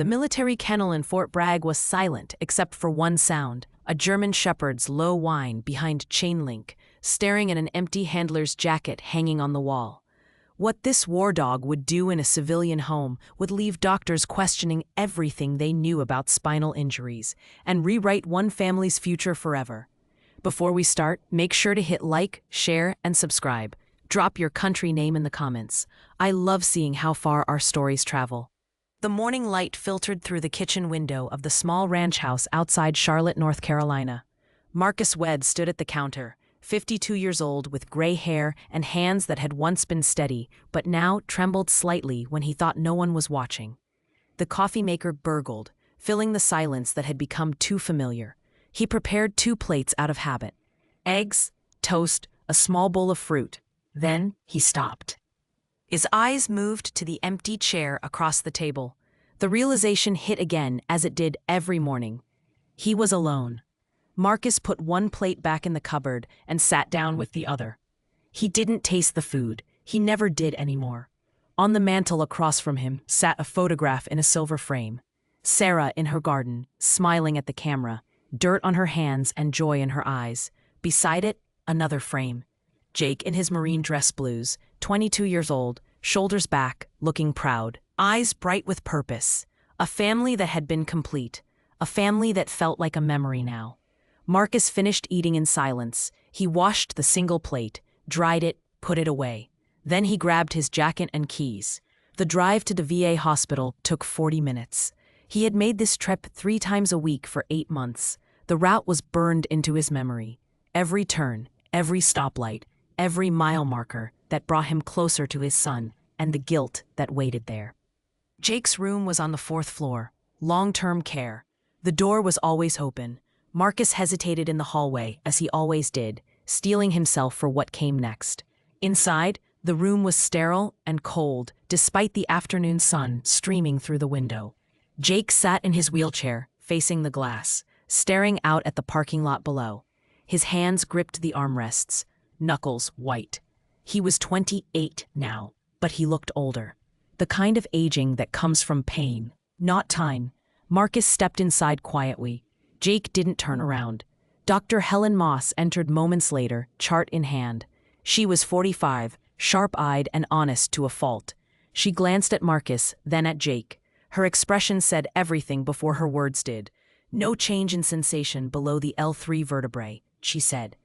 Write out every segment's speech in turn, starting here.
The military kennel in Fort Bragg was silent except for one sound, a German shepherd's low whine behind chain link, staring at an empty handler's jacket hanging on the wall. What this war dog would do in a civilian home would leave doctors questioning everything they knew about spinal injuries and rewrite one family's future forever. Before we start, make sure to hit like, share, and subscribe. Drop your country name in the comments. I love seeing how far our stories travel. The morning light filtered through the kitchen window of the small ranch house outside Charlotte, North Carolina. Marcus Wedd stood at the counter, 52 years old with gray hair and hands that had once been steady, but now trembled slightly when he thought no one was watching. The coffee maker burgled, filling the silence that had become too familiar. He prepared 2 plates out of habit. Eggs, toast, a small bowl of fruit. Then he stopped. His eyes moved to the empty chair across the table. The realization hit again, as it did every morning. He was alone. Marcus put one plate back in the cupboard and sat down with the other. He didn't taste the food. He never did anymore. On the mantel across from him sat a photograph in a silver frame. Sarah in her garden, smiling at the camera, dirt on her hands and joy in her eyes. Beside it, another frame. Jake in his marine dress blues, 22 years old, shoulders back, looking proud, eyes bright with purpose. A family that had been complete, a family that felt like a memory now. Marcus finished eating in silence. He washed the single plate, dried it, put it away. Then he grabbed his jacket and keys. The drive to the VA hospital took 40 minutes. He had made this trip 3 times a week for 8 months. The route was burned into his memory. Every turn, every stoplight, every mile marker that brought him closer to his son and the guilt that waited there. Jake's room was on the 4th floor, long-term care. The door was always open. Marcus hesitated in the hallway, as he always did, steeling himself for what came next. Inside, the room was sterile and cold, despite the afternoon sun streaming through the window. Jake sat in his wheelchair, facing the glass, staring out at the parking lot below. His hands gripped the armrests, knuckles white. He was 28 now, but he looked older. The kind of aging that comes from pain, not time. Marcus stepped inside quietly. Jake didn't turn around. Dr. Helen Moss entered moments later, chart in hand. She was 45, sharp-eyed and honest to a fault. She glanced at Marcus, then at Jake. Her expression said everything before her words did. "No change in sensation below the L3 vertebrae," she said.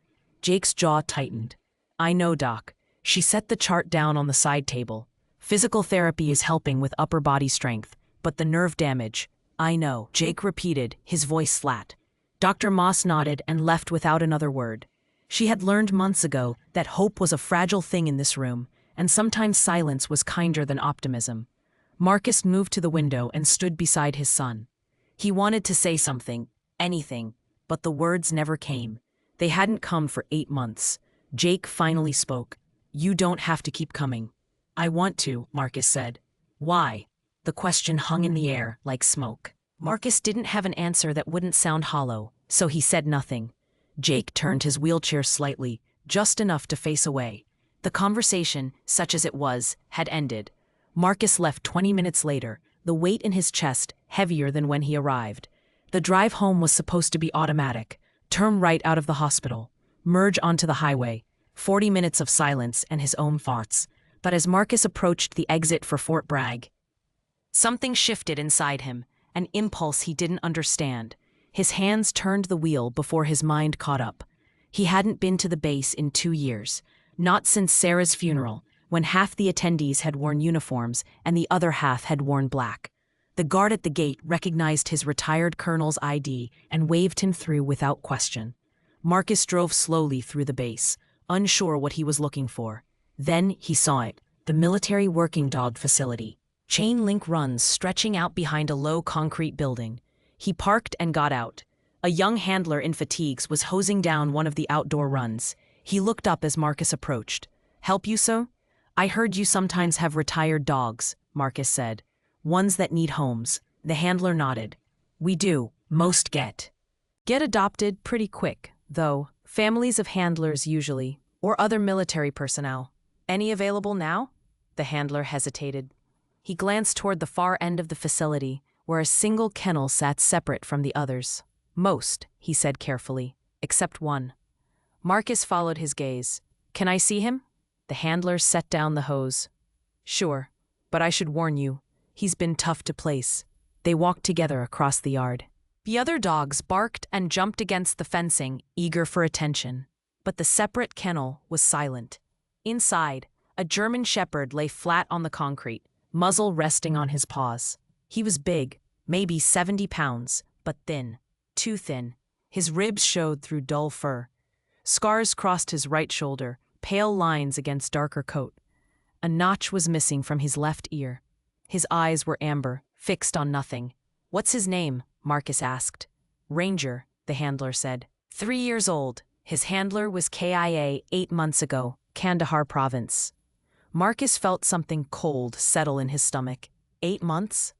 Jake's jaw tightened. "I know, Doc." She set the chart down on the side table. "Physical therapy is helping with upper body strength, but the nerve damage—" "I know," Jake repeated, his voice flat. Dr. Moss nodded and left without another word. She had learned months ago that hope was a fragile thing in this room, and sometimes silence was kinder than optimism. Marcus moved to the window and stood beside his son. He wanted to say something, anything, but the words never came. They hadn't come for 8 months. Jake finally spoke. "You don't have to keep coming." "I want to," Marcus said. "Why?" The question hung in the air like smoke. Marcus didn't have an answer that wouldn't sound hollow, so he said nothing. Jake turned his wheelchair slightly, just enough to face away. The conversation, such as it was, had ended. Marcus left 20 minutes later, the weight in his chest heavier than when he arrived. The drive home was supposed to be automatic. Turn right out of the hospital. Merge onto the highway. 40 minutes of silence and his own thoughts. But as Marcus approached the exit for Fort Bragg, something shifted inside him, an impulse he didn't understand. His hands turned the wheel before his mind caught up. He hadn't been to the base in 2 years, not since Sarah's funeral, when half the attendees had worn uniforms and the other half had worn black. The guard at the gate recognized his retired colonel's ID and waved him through without question. Marcus drove slowly through the base, unsure what he was looking for. Then he saw it, the military working dog facility. Chain link runs stretching out behind a low concrete building. He parked and got out. A young handler in fatigues was hosing down one of the outdoor runs. He looked up as Marcus approached. "Help you, so?" "I heard you sometimes have retired dogs," Marcus said. "Ones that need homes." The handler nodded. "We do. Most get adopted pretty quick, though. Families of handlers usually, or other military personnel. Any available now?" The handler hesitated. He glanced toward the far end of the facility, where a single kennel sat separate from the others. Most, he said carefully, except one. Marcus followed his gaze. Can I see him? The handler set down the hose. Sure, but I should warn you, he's been tough to place. They walked together across the yard. The other dogs barked and jumped against the fencing, eager for attention. But the separate kennel was silent. Inside, a German shepherd lay flat on the concrete, muzzle resting on his paws. He was big, maybe 70 pounds, but thin. Too thin. His ribs showed through dull fur. Scars crossed his right shoulder, pale lines against darker coat. A notch was missing from his left ear. His eyes were amber, fixed on nothing. What's his name? Marcus asked. Ranger, the handler said. 3 years old. His handler was KIA 8 months ago, Kandahar province. Marcus felt something cold settle in his stomach. 8 months?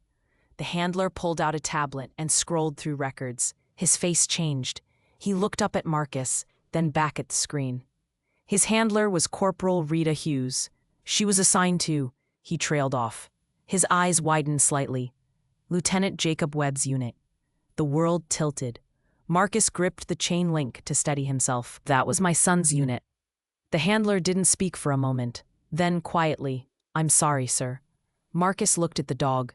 The handler pulled out a tablet and scrolled through records. His face changed. He looked up at Marcus, then back at the screen. His handler was Corporal Rita Hughes. She was assigned to, he trailed off. His eyes widened slightly. Lieutenant Jacob Webb's unit. The world tilted. Marcus gripped the chain link to steady himself. That was my son's unit. The handler didn't speak for a moment. Then, quietly, I'm sorry, sir. Marcus looked at the dog.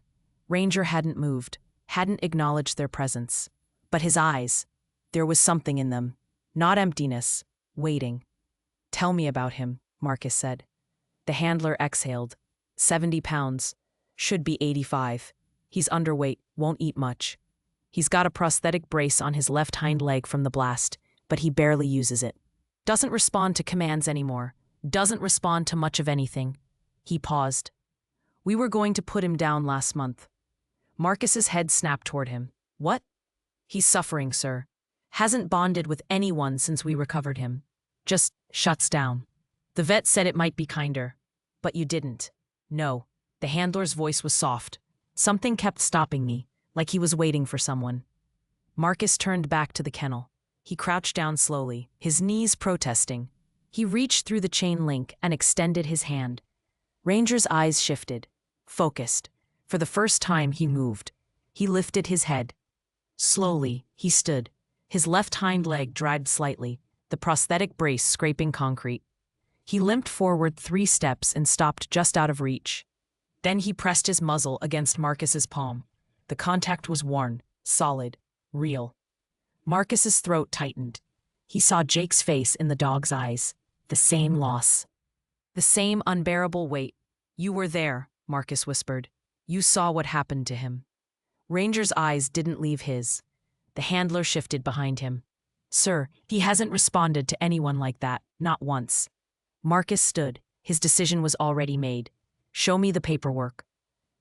Ranger hadn't moved, hadn't acknowledged their presence. But his eyes, there was something in them. Not emptiness, waiting. Tell me about him, Marcus said. The handler exhaled. 70 pounds. Should be 85. He's underweight, won't eat much. He's got a prosthetic brace on his left hind leg from the blast, but he barely uses it. Doesn't respond to commands anymore. Doesn't respond to much of anything. He paused. We were going to put him down last month. Marcus's head snapped toward him. What? He's suffering, sir. Hasn't bonded with anyone since we recovered him. Just shuts down. The vet said it might be kinder. But you didn't. No. The handler's voice was soft. Something kept stopping me, like he was waiting for someone. Marcus turned back to the kennel. He crouched down slowly, his knees protesting. He reached through the chain link and extended his hand. Ranger's eyes shifted, focused. For the first time he moved. He lifted his head. Slowly, he stood. His left hind leg dragged slightly, the prosthetic brace scraping concrete. He limped forward 3 steps and stopped just out of reach. Then he pressed his muzzle against Marcus's palm. The contact was worn, solid, real. Marcus's throat tightened. He saw Jake's face in the dog's eyes. The same loss. The same unbearable weight. You were there, Marcus whispered. You saw what happened to him. Ranger's eyes didn't leave his. The handler shifted behind him. Sir, he hasn't responded to anyone like that, not once. Marcus stood. His decision was already made. Show me the paperwork.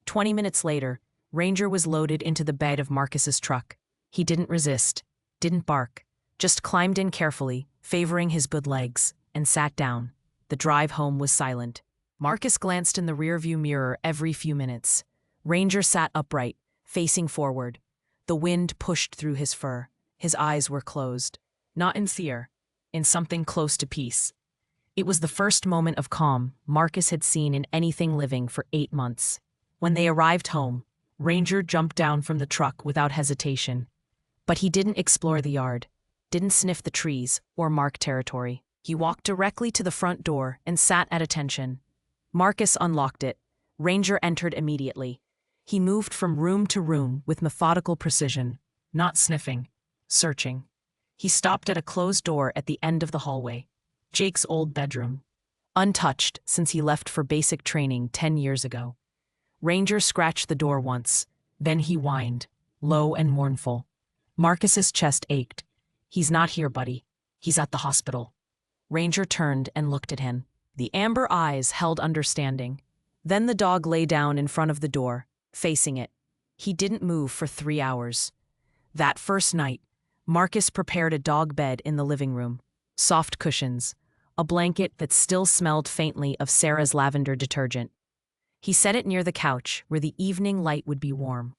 20 minutes later, Ranger was loaded into the bed of Marcus's truck. He didn't resist, didn't bark, just climbed in carefully, favoring his good legs, and sat down. The drive home was silent. Marcus glanced in the rearview mirror every few minutes. Ranger sat upright, facing forward. The wind pushed through his fur. His eyes were closed. Not in fear, in something close to peace. It was the first moment of calm Marcus had seen in anything living for 8 months. When they arrived home, Ranger jumped down from the truck without hesitation. But he didn't explore the yard, didn't sniff the trees or mark territory. He walked directly to the front door and sat at attention. Marcus unlocked it. Ranger entered immediately. He moved from room to room with methodical precision, not sniffing, searching. He stopped at a closed door at the end of the hallway. Jake's old bedroom. Untouched since he left for basic training 10 years ago. Ranger scratched the door once, then he whined, low and mournful. Marcus's chest ached. He's not here, buddy. He's at the hospital. Ranger turned and looked at him. The amber eyes held understanding. Then the dog lay down in front of the door, facing it. He didn't move for 3 hours. That first night, Marcus prepared a dog bed in the living room. Soft cushions, a blanket that still smelled faintly of Sarah's lavender detergent. He set it near the couch where the evening light would be warm.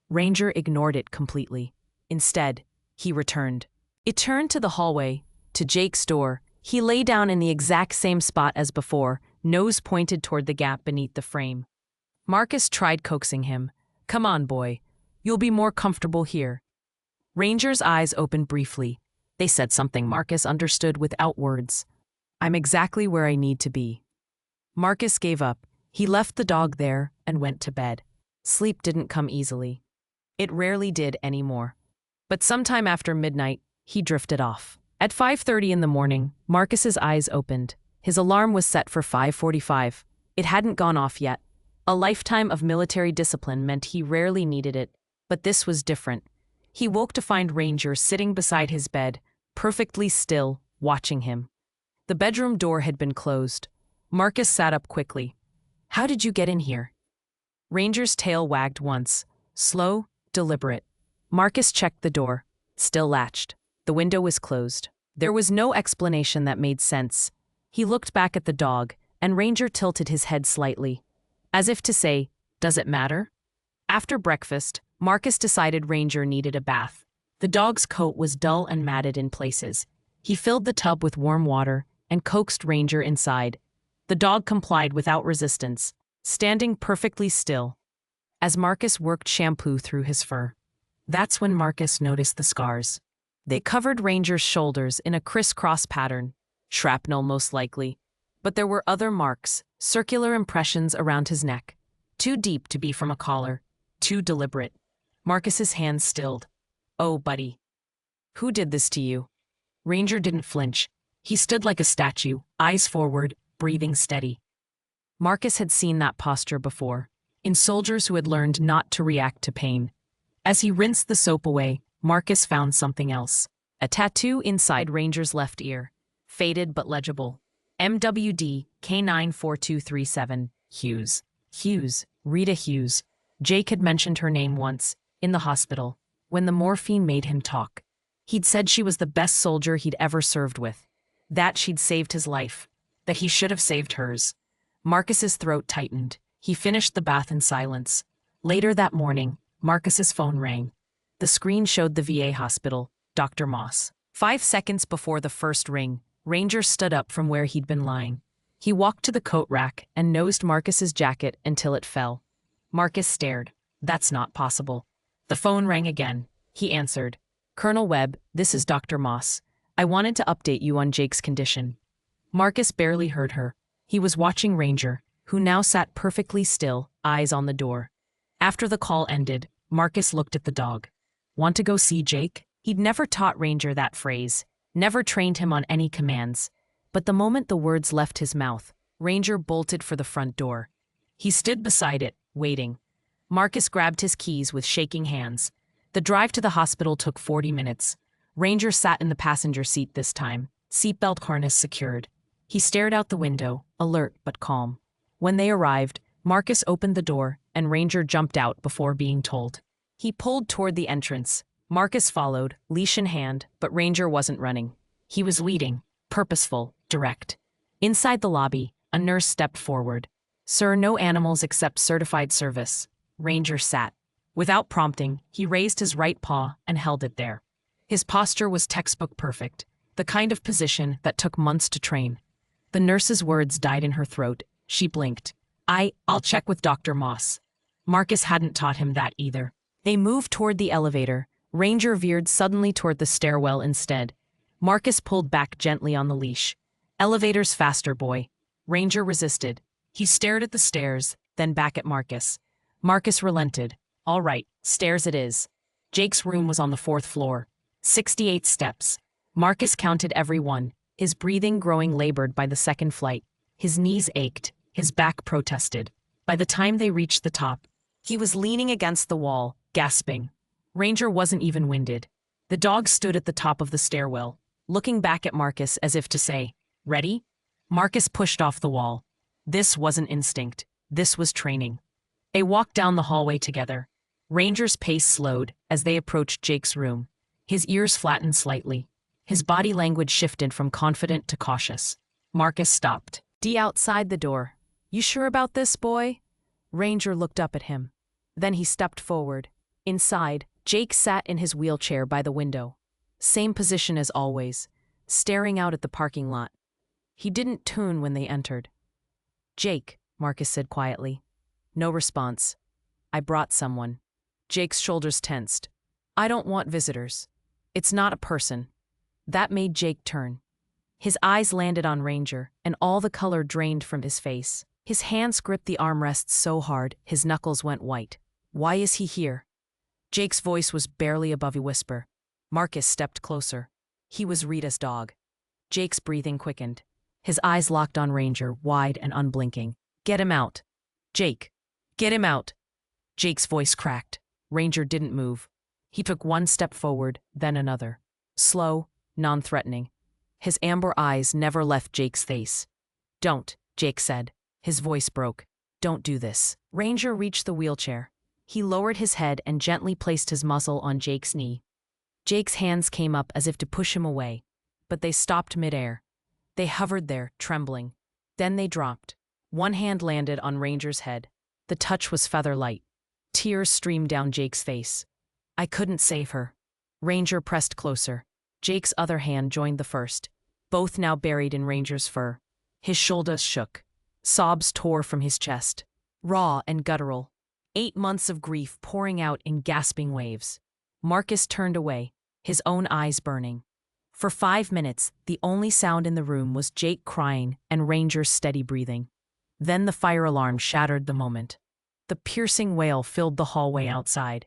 Ranger ignored it completely. Instead, he returned. It turned to the hallway, to Jake's door. He lay down in the exact same spot as before, nose pointed toward the gap beneath the frame. Marcus tried coaxing him. Come on, boy. You'll be more comfortable here. Ranger's eyes opened briefly. They said something Marcus understood without words. I'm exactly where I need to be. Marcus gave up. He left the dog there and went to bed. Sleep didn't come easily. It rarely did anymore. But sometime after midnight, he drifted off. At 5:30 in the morning, Marcus's eyes opened. His alarm was set for 5:45. It hadn't gone off yet. A lifetime of military discipline meant he rarely needed it, but this was different. He woke to find Ranger sitting beside his bed, perfectly still, watching him. The bedroom door had been closed. Marcus sat up quickly. How did you get in here? Ranger's tail wagged once. Slow, deliberate. Marcus checked the door. Still latched. The window was closed. There was no explanation that made sense. He looked back at the dog, and Ranger tilted his head slightly, as if to say, does it matter? After breakfast, Marcus decided Ranger needed a bath. The dog's coat was dull and matted in places. He filled the tub with warm water and coaxed Ranger inside. The dog complied without resistance, standing perfectly still. As Marcus worked shampoo through his fur, that's when Marcus noticed the scars. They covered Ranger's shoulders in a crisscross pattern, shrapnel most likely. But there were other marks, circular impressions around his neck. Too deep to be from a collar, too deliberate. Marcus's hands stilled. Oh, buddy. Who did this to you? Ranger didn't flinch. He stood like a statue, eyes forward, breathing steady. Marcus had seen that posture before, in soldiers who had learned not to react to pain. As he rinsed the soap away, Marcus found something else. A tattoo inside Ranger's left ear. Faded but legible. MWD K94237, Hughes. Hughes, Rita Hughes. Jake had mentioned her name once, in the hospital, when the morphine made him talk. He'd said she was the best soldier he'd ever served with. That she'd saved his life. That he should have saved hers. Marcus's throat tightened. He finished the bath in silence. Later that morning, Marcus's phone rang. The screen showed the VA hospital, Dr. Moss. 5 seconds before the first ring, Ranger stood up from where he'd been lying. He walked to the coat rack and nosed Marcus's jacket until it fell. Marcus stared. That's not possible. The phone rang again. He answered. Colonel Webb, this is Dr. Moss. I wanted to update you on Jake's condition. Marcus barely heard her. He was watching Ranger, who now sat perfectly still, eyes on the door. After the call ended, Marcus looked at the dog. Want to go see Jake? He'd never taught Ranger that phrase, never trained him on any commands. But the moment the words left his mouth, Ranger bolted for the front door. He stood beside it, waiting. Marcus grabbed his keys with shaking hands. The drive to the hospital took 40 minutes. Ranger sat in the passenger seat this time, seatbelt harness secured. He stared out the window, alert but calm. When they arrived, Marcus opened the door, and Ranger jumped out before being told. He pulled toward the entrance. Marcus followed, leash in hand, but Ranger wasn't running. He was leading, purposeful, direct. Inside the lobby, a nurse stepped forward. Sir, no animals except certified service. Ranger sat. Without prompting, he raised his right paw and held it there. His posture was textbook perfect, the kind of position that took months to train. The nurse's words died in her throat. She blinked. I'll check with Dr. Moss. Marcus hadn't taught him that either. They moved toward the elevator. Ranger veered suddenly toward the stairwell instead. Marcus pulled back gently on the leash. Elevators faster, boy. Ranger resisted. He stared at the stairs, then back at Marcus. Marcus relented. All right, stairs it is. Jake's room was on the 4th floor. 68 steps. Marcus counted every one, his breathing growing labored by the second flight. His knees ached, his back protested. By the time they reached the top, he was leaning against the wall, gasping. Ranger wasn't even winded. The dog stood at the top of the stairwell, looking back at Marcus as if to say, ready? Marcus pushed off the wall. This wasn't instinct. This was training. They walked down the hallway together. Ranger's pace slowed as they approached Jake's room. His ears flattened slightly. His body language shifted from confident to cautious. Marcus stopped. Outside the door. You sure about this, boy? Ranger looked up at him. Then he stepped forward. Inside, Jake sat in his wheelchair by the window. Same position as always, staring out at the parking lot. He didn't tune when they entered. Jake, Marcus said quietly. No response. I brought someone. Jake's shoulders tensed. I don't want visitors. It's not a person. That made Jake turn. His eyes landed on Ranger, and all the color drained from his face. His hands gripped the armrests so hard, his knuckles went white. Why is he here? Jake's voice was barely above a whisper. Marcus stepped closer. He was Rita's dog. Jake's breathing quickened. His eyes locked on Ranger, wide and unblinking. Get him out. Jake. Get him out. Jake's voice cracked. Ranger didn't move. He took one step forward, then another. Slow, non-threatening. His amber eyes never left Jake's face. Don't, Jake said. His voice broke. Don't do this. Ranger reached the wheelchair. He lowered his head and gently placed his muzzle on Jake's knee. Jake's hands came up as if to push him away, but they stopped midair. They hovered there, trembling. Then they dropped. One hand landed on Ranger's head. The touch was feather-light. Tears streamed down Jake's face. I couldn't save her. Ranger pressed closer. Jake's other hand joined the first, both now buried in Ranger's fur. His shoulders shook. Sobs tore from his chest. Raw and guttural. 8 months of grief pouring out in gasping waves. Marcus turned away, his own eyes burning. For 5 minutes, the only sound in the room was Jake crying and Ranger's steady breathing. Then the fire alarm shattered the moment. The piercing wail filled the hallway outside.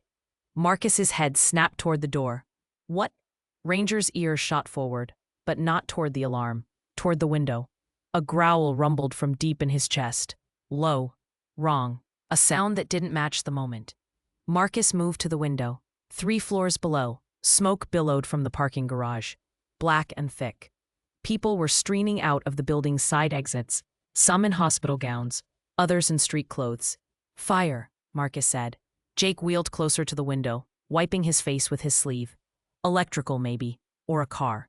Marcus's head snapped toward the door. What? Ranger's ears shot forward, but not toward the alarm, toward the window. A growl rumbled from deep in his chest. Low. Wrong. A sound that didn't match the moment. Marcus moved to the window. 3 floors below, smoke billowed from the parking garage. Black and thick. People were streaming out of the building's side exits, some in hospital gowns, others in street clothes. Fire, Marcus said. Jake wheeled closer to the window, wiping his face with his sleeve. Electrical, maybe, or a car.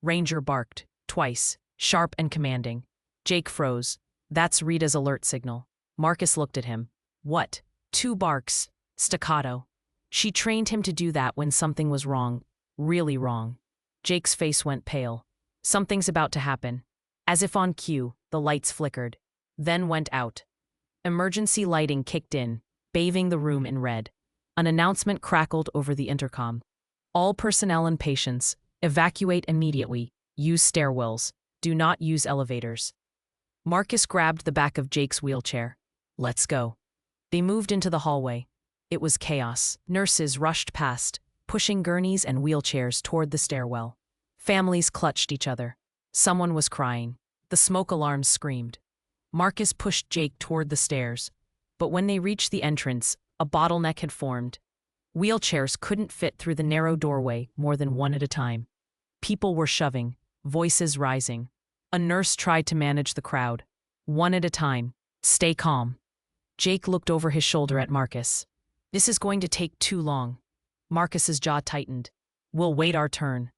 Ranger barked, twice, sharp and commanding. Jake froze. That's Rita's alert signal. Marcus looked at him. What? 2 barks. Staccato. She trained him to do that when something was wrong. Really wrong. Jake's face went pale. Something's about to happen. As if on cue, the lights flickered. Then went out. Emergency lighting kicked in, bathing the room in red. An announcement crackled over the intercom. All personnel and patients, evacuate immediately. Use stairwells. Do not use elevators. Marcus grabbed the back of Jake's wheelchair. Let's go. They moved into the hallway. It was chaos. Nurses rushed past, pushing gurneys and wheelchairs toward the stairwell. Families clutched each other. Someone was crying. The smoke alarms screamed. Marcus pushed Jake toward the stairs. But when they reached the entrance, a bottleneck had formed. Wheelchairs couldn't fit through the narrow doorway more than one at a time. People were shoving, voices rising. A nurse tried to manage the crowd. One at a time. Stay calm. Jake looked over his shoulder at Marcus. This is going to take too long. Marcus's jaw tightened. We'll wait our turn.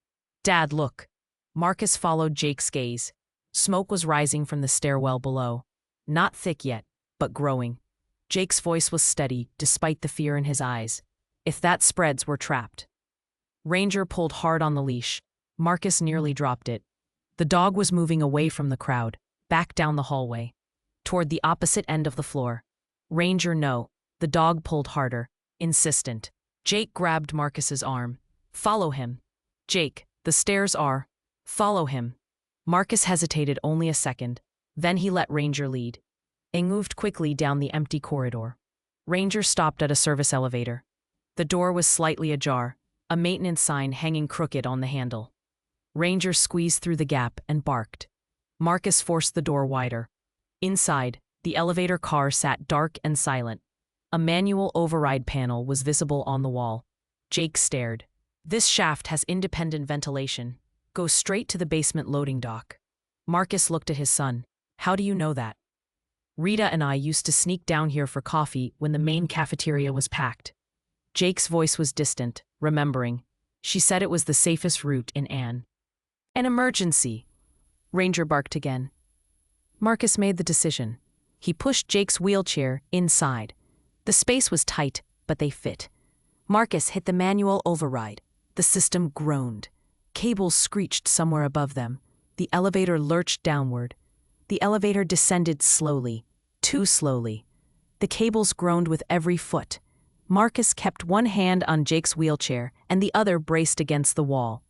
Dad, look. Marcus followed Jake's gaze. Smoke was rising from the stairwell below. Not thick yet, but growing. Jake's voice was steady, despite the fear in his eyes. If that spreads, we're trapped. Ranger pulled hard on the leash. Marcus nearly dropped it. The dog was moving away from the crowd, back down the hallway, toward the opposite end of the floor. Ranger, no. The dog pulled harder, insistent. Jake grabbed Marcus's arm. Follow him. Jake, the stairs are. Follow him. Marcus hesitated only a second. Then he let Ranger lead. They moved quickly down the empty corridor. Ranger stopped at a service elevator. The door was slightly ajar, a maintenance sign hanging crooked on the handle. Ranger squeezed through the gap and barked. Marcus forced the door wider. Inside, the elevator car sat dark and silent. A manual override panel was visible on the wall. Jake stared. This shaft has independent ventilation. Goes straight to the basement loading dock. Marcus looked at his son. How do you know that? Rita and I used to sneak down here for coffee when the main cafeteria was packed. Jake's voice was distant, remembering. She said it was the safest route in Anne. An emergency. Ranger barked again. Marcus made the decision. He pushed Jake's wheelchair inside. The space was tight, but they fit. Marcus hit the manual override. The system groaned. Cables screeched somewhere above them. The elevator lurched downward. The elevator descended slowly, too slowly. The cables groaned with every foot. Marcus kept one hand on Jake's wheelchair and the other braced against the wall.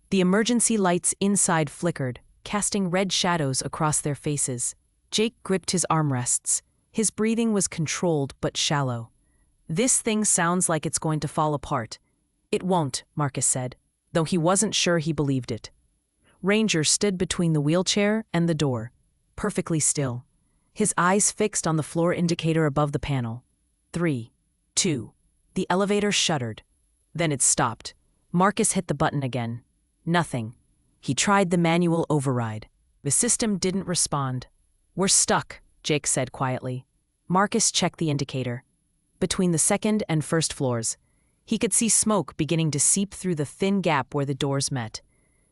The emergency lights inside flickered, casting red shadows across their faces. Jake gripped his armrests. His breathing was controlled but shallow. "This thing sounds like it's going to fall apart." "It won't," Marcus said, though he wasn't sure he believed it. Ranger stood between the wheelchair and the door, perfectly still, his eyes fixed on the floor indicator above the panel. 3, 2. The elevator shuddered. Then it stopped. Marcus hit the button again. Nothing. He tried the manual override. The system didn't respond. "We're stuck," Jake said quietly. Marcus checked the indicator. Between the second and first floors, he could see smoke beginning to seep through the thin gap where the doors met.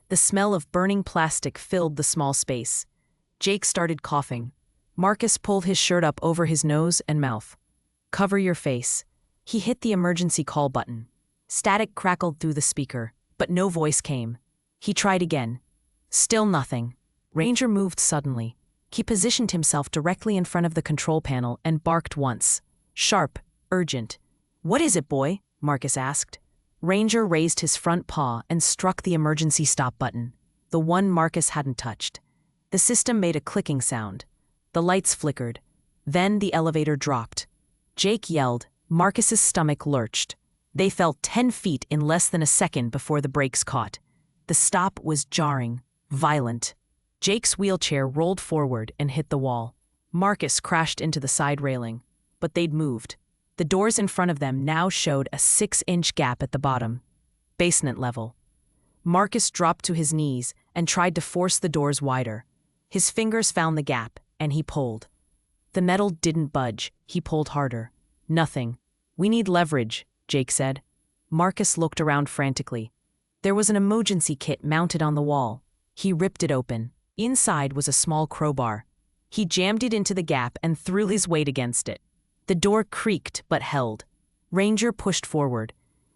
The smell of burning plastic filled the small space. Jake started coughing. Marcus pulled his shirt up over his nose and mouth. "Cover your face." He hit the emergency call button. Static crackled through the speaker, but no voice came. He tried again. Still nothing. Ranger moved suddenly. He positioned himself directly in front of the control panel and barked once. Sharp, urgent. "What is it, boy?" Marcus asked. Ranger raised his front paw and struck the emergency stop button, the one Marcus hadn't touched. The system made a clicking sound. The lights flickered. Then the elevator dropped. Jake yelled. Marcus's stomach lurched. They fell 10 feet in less than a second before the brakes caught. The stop was jarring, violent. Jake's wheelchair rolled forward and hit the wall. Marcus crashed into the side railing, but they'd moved. The doors in front of them now showed a 6-inch gap at the bottom, basement level. Marcus dropped to his knees and tried to force the doors wider. His fingers found the gap, and he pulled. The metal didn't budge. He pulled harder. Nothing. "We need leverage," Jake said. Marcus looked around frantically. There was an emergency kit mounted on the wall. He ripped it open. Inside was a small crowbar. He jammed it into the gap and threw his weight against it. The door creaked but held. Ranger pushed forward.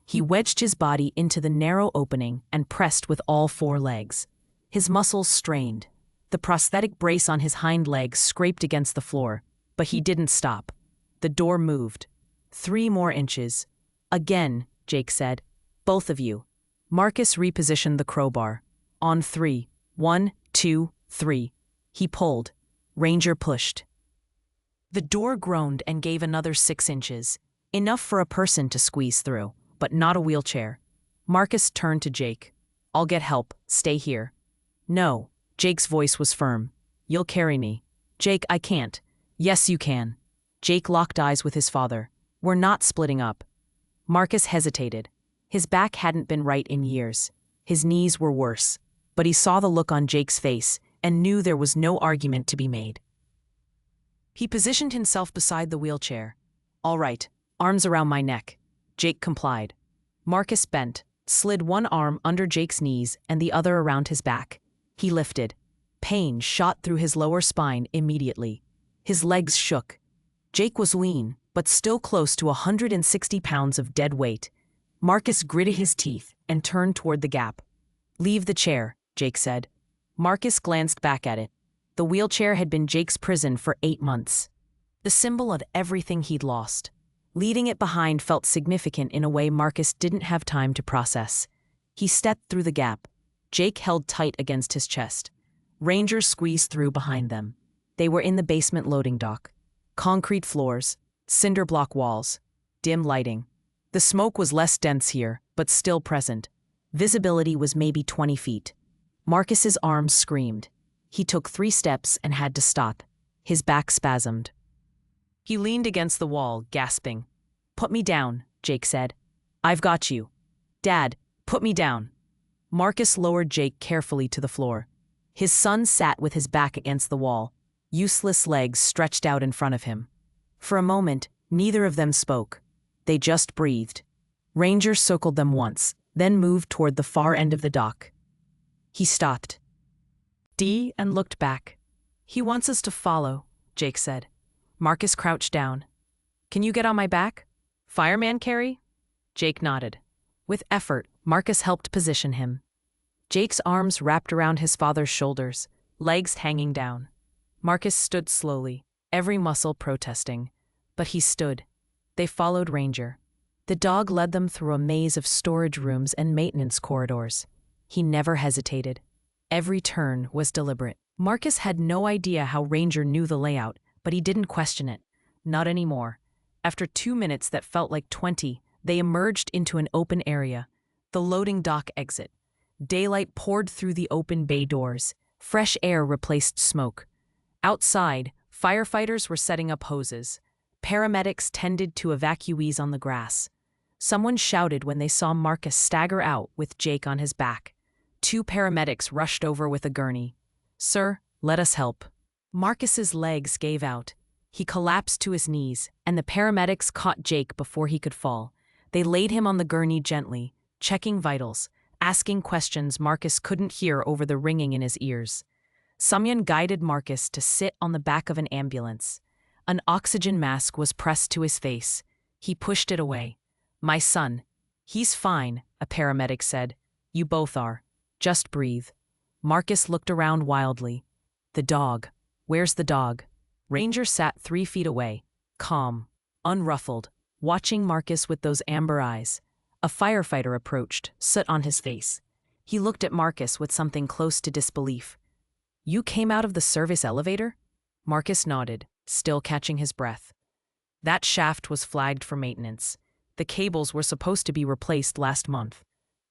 He wedged his body into the narrow opening and pressed with all 4 legs. His muscles strained. The prosthetic brace on his hind legs scraped against the floor, but he didn't stop. The door moved. 3 more inches. "Again," Jake said. "Both of you." Marcus repositioned the crowbar. On 3. 1, 2, 3. He pulled. Ranger pushed. The door groaned and gave another 6 inches, enough for a person to squeeze through, but not a wheelchair. Marcus turned to Jake. "I'll get help. Stay here." "No." Jake's voice was firm. "You'll carry me." "Jake, I can't." "Yes, you can." Jake locked eyes with his father. "We're not splitting up." Marcus hesitated. His back hadn't been right in years. His knees were worse. But he saw the look on Jake's face and knew there was no argument to be made. He positioned himself beside the wheelchair. "All right, arms around my neck." Jake complied. Marcus bent, slid one arm under Jake's knees and the other around his back. He lifted. Pain shot through his lower spine immediately. His legs shook. Jake was lean, but still close to 160 pounds of dead weight. Marcus gritted his teeth and turned toward the gap. "Leave the chair," Jake said. Marcus glanced back at it. The wheelchair had been Jake's prison for 8 months. The symbol of everything he'd lost. Leaving it behind felt significant in a way Marcus didn't have time to process. He stepped through the gap. Jake held tight against his chest. Ranger squeezed through behind them. They were in the basement loading dock. Concrete floors, cinder block walls, dim lighting. The smoke was less dense here, but still present. Visibility was maybe 20 feet. Marcus's arms screamed. He took 3 steps and had to stop. His back spasmed. He leaned against the wall, gasping. "Put me down," Jake said. "I've got you." "Dad, put me down." Marcus lowered Jake carefully to the floor. His son sat with his back against the wall, useless legs stretched out in front of him. For a moment, neither of them spoke. They just breathed. Ranger circled them once, then moved toward the far end of the dock. He stopped. And looked back. "He wants us to follow," Jake said. Marcus crouched down. "Can you get on my back? Fireman carry?" Jake nodded. With effort, Marcus helped position him. Jake's arms wrapped around his father's shoulders, legs hanging down. Marcus stood slowly, every muscle protesting. But he stood. They followed Ranger. The dog led them through a maze of storage rooms and maintenance corridors. He never hesitated. Every turn was deliberate. Marcus had no idea how Ranger knew the layout, but he didn't question it. Not anymore. After 2 minutes that felt like 20, they emerged into an open area, the loading dock exit. Daylight poured through the open bay doors. Fresh air replaced smoke. Outside, firefighters were setting up hoses. Paramedics tended to evacuees on the grass. Someone shouted when they saw Marcus stagger out with Jake on his back. 2 paramedics rushed over with a gurney. "Sir, let us help." Marcus's legs gave out. He collapsed to his knees, and the paramedics caught Jake before he could fall. They laid him on the gurney gently, checking vitals, asking questions Marcus couldn't hear over the ringing in his ears. Someone guided Marcus to sit on the back of an ambulance. An oxygen mask was pressed to his face. He pushed it away. "My son. He's fine," a paramedic said. "You both are. Just breathe." Marcus looked around wildly. The dog. Where's the dog? Ranger sat 3 feet away, calm, unruffled, watching Marcus with those amber eyes. A firefighter approached, soot on his face. He looked at Marcus with something close to disbelief. "You came out of the service elevator?" Marcus nodded, still catching his breath. "That shaft was flagged for maintenance. The cables were supposed to be replaced last month."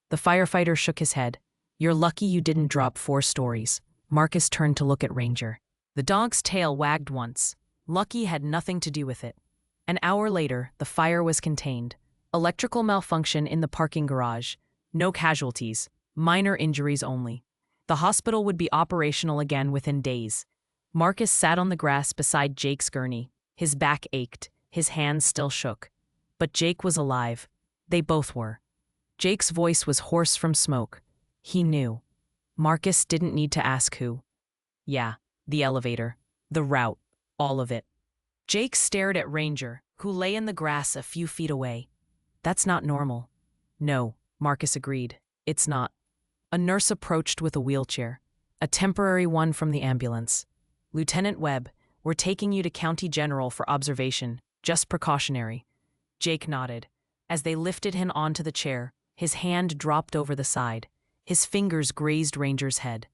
The firefighter shook his head. "You're lucky you didn't drop 4 stories." Marcus turned to look at Ranger. The dog's tail wagged once. Lucky had nothing to do with it. An hour later, the fire was contained. Electrical malfunction in the parking garage. No casualties. Minor injuries only. The hospital would be operational again within days. Marcus sat on the grass beside Jake's gurney. His back ached. His hands still shook. But Jake was alive. They both were. Jake's voice was hoarse from smoke. He knew. Marcus didn't need to ask who. Yeah, the elevator. The route. All of it. Jake stared at Ranger, who lay in the grass a few feet away. "That's not normal." "No," Marcus agreed. "It's not." A nurse approached with a wheelchair. A temporary one from the ambulance. "Lieutenant Webb, we're taking you to County General for observation. Just precautionary." Jake nodded. As they lifted him onto the chair, his hand dropped over the side. His fingers grazed Ranger's head.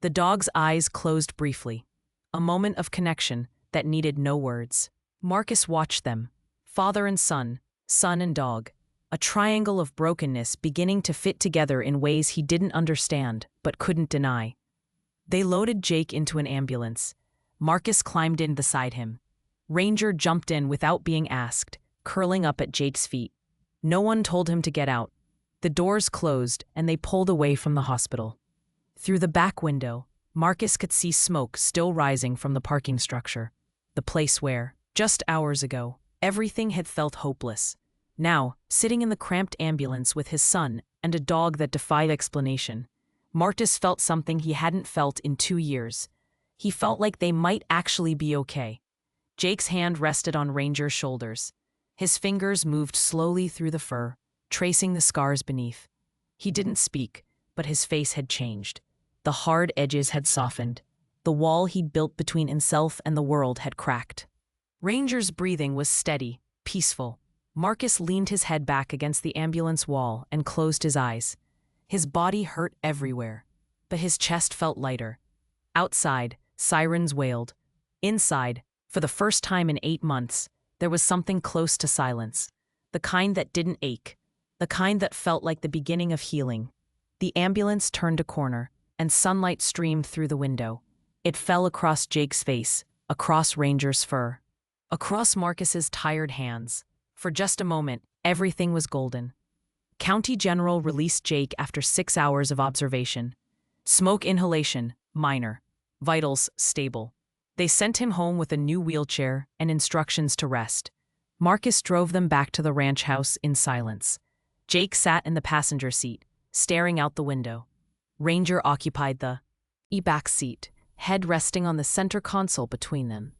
The dog's eyes closed briefly. A moment of connection that needed no words. Marcus watched them. Father and son, son and dog. A triangle of brokenness beginning to fit together in ways he didn't understand, but couldn't deny. They loaded Jake into an ambulance. Marcus climbed in beside him. Ranger jumped in without being asked, curling up at Jake's feet. No one told him to get out. The doors closed, and they pulled away from the hospital. Through the back window, Marcus could see smoke still rising from the parking structure. The place where, just hours ago, everything had felt hopeless. Now, sitting in the cramped ambulance with his son and a dog that defied explanation, Marcus felt something he hadn't felt in 2 years. He felt like they might actually be okay. Jake's hand rested on Ranger's shoulders. His fingers moved slowly through the fur, tracing the scars beneath. He didn't speak, but his face had changed. The hard edges had softened. The wall he'd built between himself and the world had cracked. Ranger's breathing was steady, peaceful. Marcus leaned his head back against the ambulance wall and closed his eyes. His body hurt everywhere, but his chest felt lighter. Outside, sirens wailed. Inside, for the first time in 8 months, there was something close to silence. The kind that didn't ache. The kind that felt like the beginning of healing. The ambulance turned a corner, and sunlight streamed through the window. It fell across Jake's face, across Ranger's fur, across Marcus's tired hands. For just a moment, everything was golden. County General released Jake after 6 hours of observation. Smoke inhalation, minor. Vitals, stable. They sent him home with a new wheelchair and instructions to rest. Marcus drove them back to the ranch house in silence. Jake sat in the passenger seat, staring out the window. Ranger occupied the back seat, head resting on the center console between them.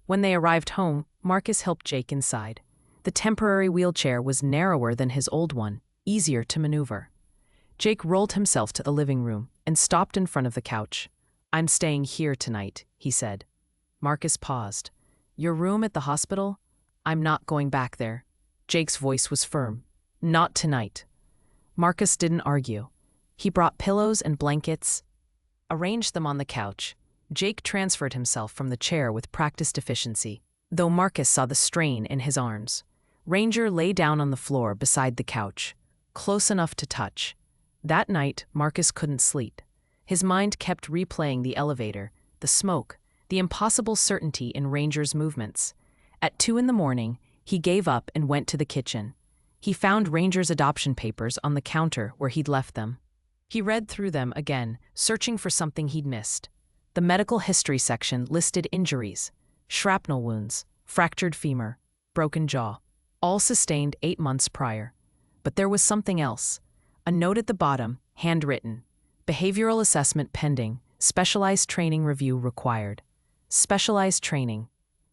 When they arrived home, Marcus helped Jake inside. The temporary wheelchair was narrower than his old one, easier to maneuver. Jake rolled himself to the living room and stopped in front of the couch. "I'm staying here tonight," he said. Marcus paused. "Your room at the hospital? I'm not going back there." Jake's voice was firm, Not tonight. Marcus didn't argue. He brought pillows and blankets, arranged them on the couch. Jake transferred himself from the chair with practiced efficiency, though Marcus saw the strain in his arms. Ranger lay down on the floor beside the couch, close enough to touch. That night, Marcus couldn't sleep. His mind kept replaying the elevator, the smoke, the impossible certainty in Ranger's movements. At 2 a.m, he gave up and went to the kitchen. He found Ranger's adoption papers on the counter where he'd left them. He read through them again, searching for something he'd missed. The medical history section listed injuries: shrapnel wounds, fractured femur, broken jaw, all sustained 8 months prior. But there was something else. A note at the bottom, handwritten: behavioral assessment pending, specialized training review required. Specialized training.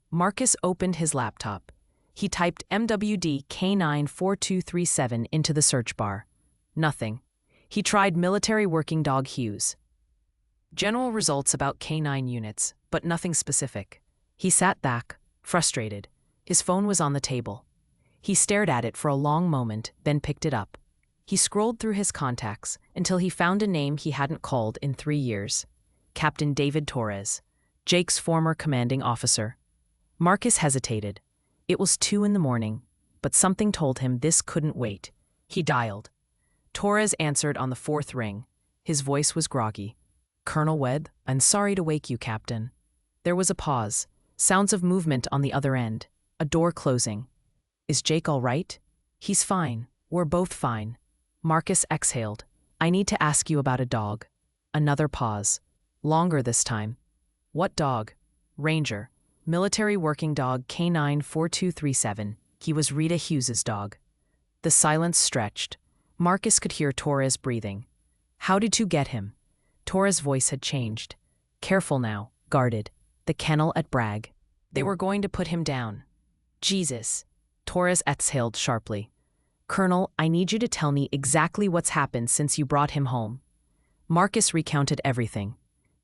Marcus opened his laptop. He typed MWD K94237 into the search bar. Nothing. He tried military working dog Hughes. General results about K9 units, but nothing specific. He sat back, frustrated. His phone was on the table. He stared at it for a long moment, then picked it up. He scrolled through his contacts until he found a name he hadn't called in 3 years. Captain David Torres, Jake's former commanding officer. Marcus hesitated. It was 2 a.m, but something told him this couldn't wait. He dialed. Torres answered on the 4th ring. His voice was groggy. "Colonel Webb, I'm sorry to wake you, Captain." There was a pause, sounds of movement on the other end, a door closing. "Is Jake all right?" "He's fine. We're both fine." Marcus exhaled. "I need to ask you about a dog." Another pause. Longer this time. "What dog?" "Ranger. Military working dog K94237. He was Rita Hughes's dog." The silence stretched. Marcus could hear Torres breathing. "How did you get him?" Torres' voice had changed. Careful now, guarded. "The kennel at Bragg. They were going to put him down." "Jesus." Torres exhaled sharply. "Colonel, I need you to tell me exactly what's happened since you brought him home." Marcus recounted everything.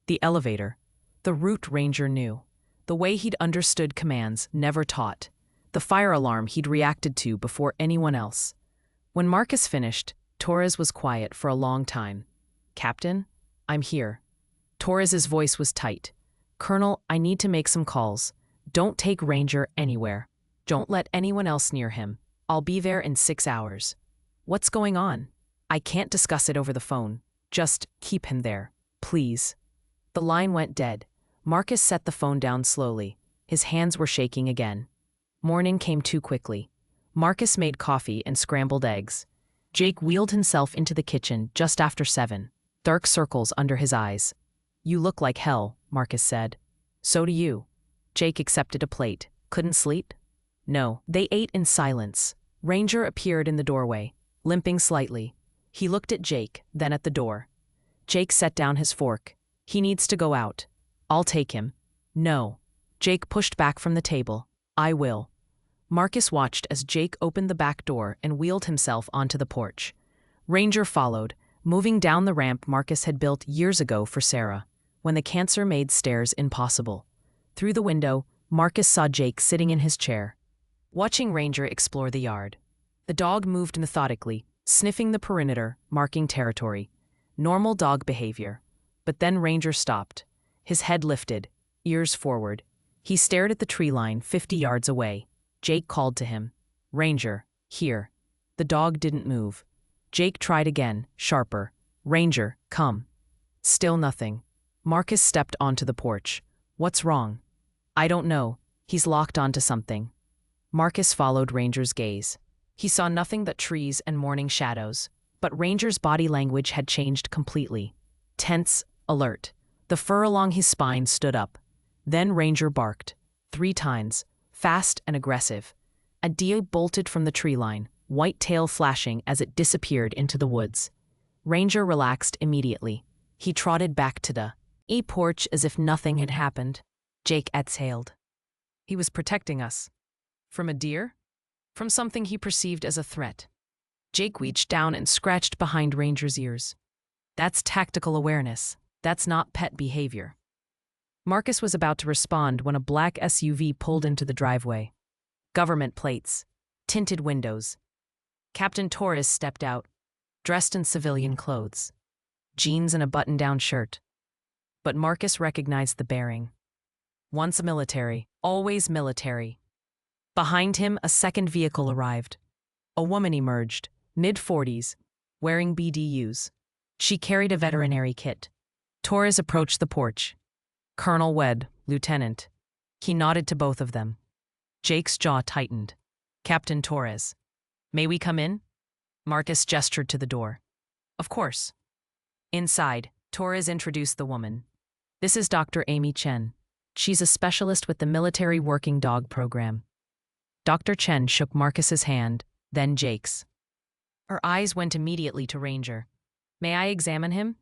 The elevator. The route Ranger knew. The way he'd understood commands never taught. The fire alarm he'd reacted to before anyone else. When Marcus finished, Torres was quiet for a long time. "Captain, I'm here." Torres's voice was tight. "Colonel, I need to make some calls. Don't take Ranger anywhere. Don't let anyone else near him. I'll be there in 6 hours." "What's going on?" "I can't discuss it over the phone. Just keep him there, please." The line went dead. Marcus set the phone down slowly. His hands were shaking again. Morning came too quickly. Marcus made coffee and scrambled eggs. Jake wheeled himself into the kitchen just after 7, dark circles under his eyes. "You look like hell," Marcus said. "So do you." Jake accepted a plate. "Couldn't sleep?" "No." They ate in silence. Ranger appeared in the doorway, limping slightly. He looked at Jake, then at the door. Jake set down his fork. "He needs to go out." "I'll take him." "No." Jake pushed back from the table. "I will." Marcus watched as Jake opened the back door and wheeled himself onto the porch. Ranger followed, moving down the ramp Marcus had built years ago for Sarah, when the cancer made stairs impossible. Through the window, Marcus saw Jake sitting in his chair, watching Ranger explore the yard. The dog moved methodically, sniffing the perimeter, marking territory. Normal dog behavior. But then Ranger stopped. His head lifted, ears forward. He stared at the tree line 50 yards away. Jake called to him. "Ranger, here." The dog didn't move. Jake tried again, sharper. "Ranger, come." Still nothing. Marcus stepped onto the porch. "What's wrong?" "I don't know. He's locked onto something." Marcus followed Ranger's gaze. He saw nothing but trees and morning shadows. But Ranger's body language had changed completely. Tense, alert. The fur along his spine stood up. Then Ranger barked. 3 times, fast and aggressive. A deer bolted from the tree line, white tail flashing as it disappeared into the woods. Ranger relaxed immediately. He trotted back to the porch as if nothing had happened. Jake exhaled. He was protecting us. From a deer? From something he perceived as a threat. Jake reached down and scratched behind Ranger's ears. "That's tactical awareness. That's not pet behavior." Marcus was about to respond when a black SUV pulled into the driveway. Government plates. Tinted windows. Captain Torres stepped out, dressed in civilian clothes, jeans and a button-down shirt. But Marcus recognized the bearing. Once a military, always military. Behind him, a second vehicle arrived. A woman emerged, mid-40s, wearing BDUs. She carried a veterinary kit. Torres approached the porch. "Colonel Wedd, Lieutenant." He nodded to both of them. Jake's jaw tightened. "Captain Torres. May we come in?" Marcus gestured to the door. "Of course." Inside, Torres introduced the woman. "This is Dr. Amy Chen. She's a specialist with the Military Working Dog Program." Dr. Chen shook Marcus's hand, then Jake's. Her eyes went immediately to Ranger. "May I examine him?"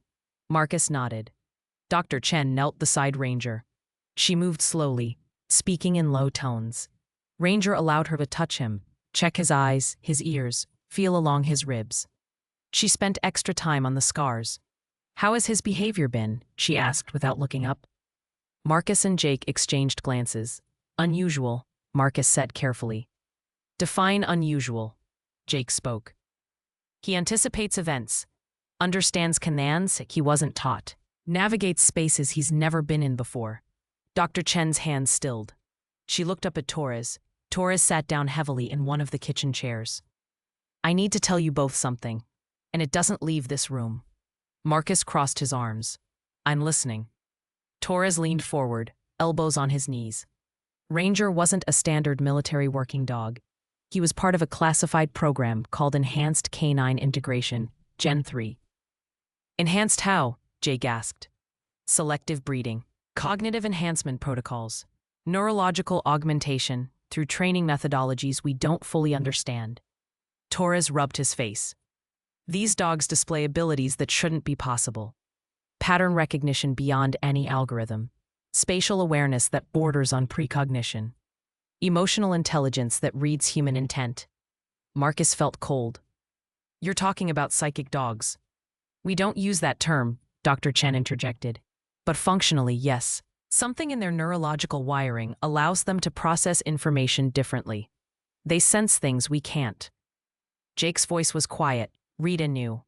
Marcus nodded. Dr. Chen knelt beside Ranger. She moved slowly, speaking in low tones. Ranger allowed her to touch him, check his eyes, his ears, feel along his ribs. She spent extra time on the scars. "How has his behavior been?" she asked without looking up. Marcus and Jake exchanged glances. "Unusual," Marcus said carefully. "Define unusual," Jake spoke. "He anticipates events, understands commands he wasn't taught, navigates spaces he's never been in before." Dr. Chen's hand stilled. She looked up at Torres. Torres sat down heavily in one of the kitchen chairs. "I need to tell you both something, and it doesn't leave this room." Marcus crossed his arms. "I'm listening." Torres leaned forward, elbows on his knees. Ranger wasn't a standard military working dog. He was part of a classified program called Enhanced Canine Integration, Gen 3. "Enhanced how?" Jake asked. "Selective breeding, cognitive enhancement protocols, neurological augmentation through training methodologies we don't fully understand." Torres rubbed his face. "These dogs display abilities that shouldn't be possible. Pattern recognition beyond any algorithm, spatial awareness that borders on precognition, emotional intelligence that reads human intent." Marcus felt cold. "You're talking about psychic dogs." "We don't use that term," Dr. Chen interjected. "But functionally, yes. Something in their neurological wiring allows them to process information differently. They sense things we can't." Jake's voice was quiet. "Rita knew."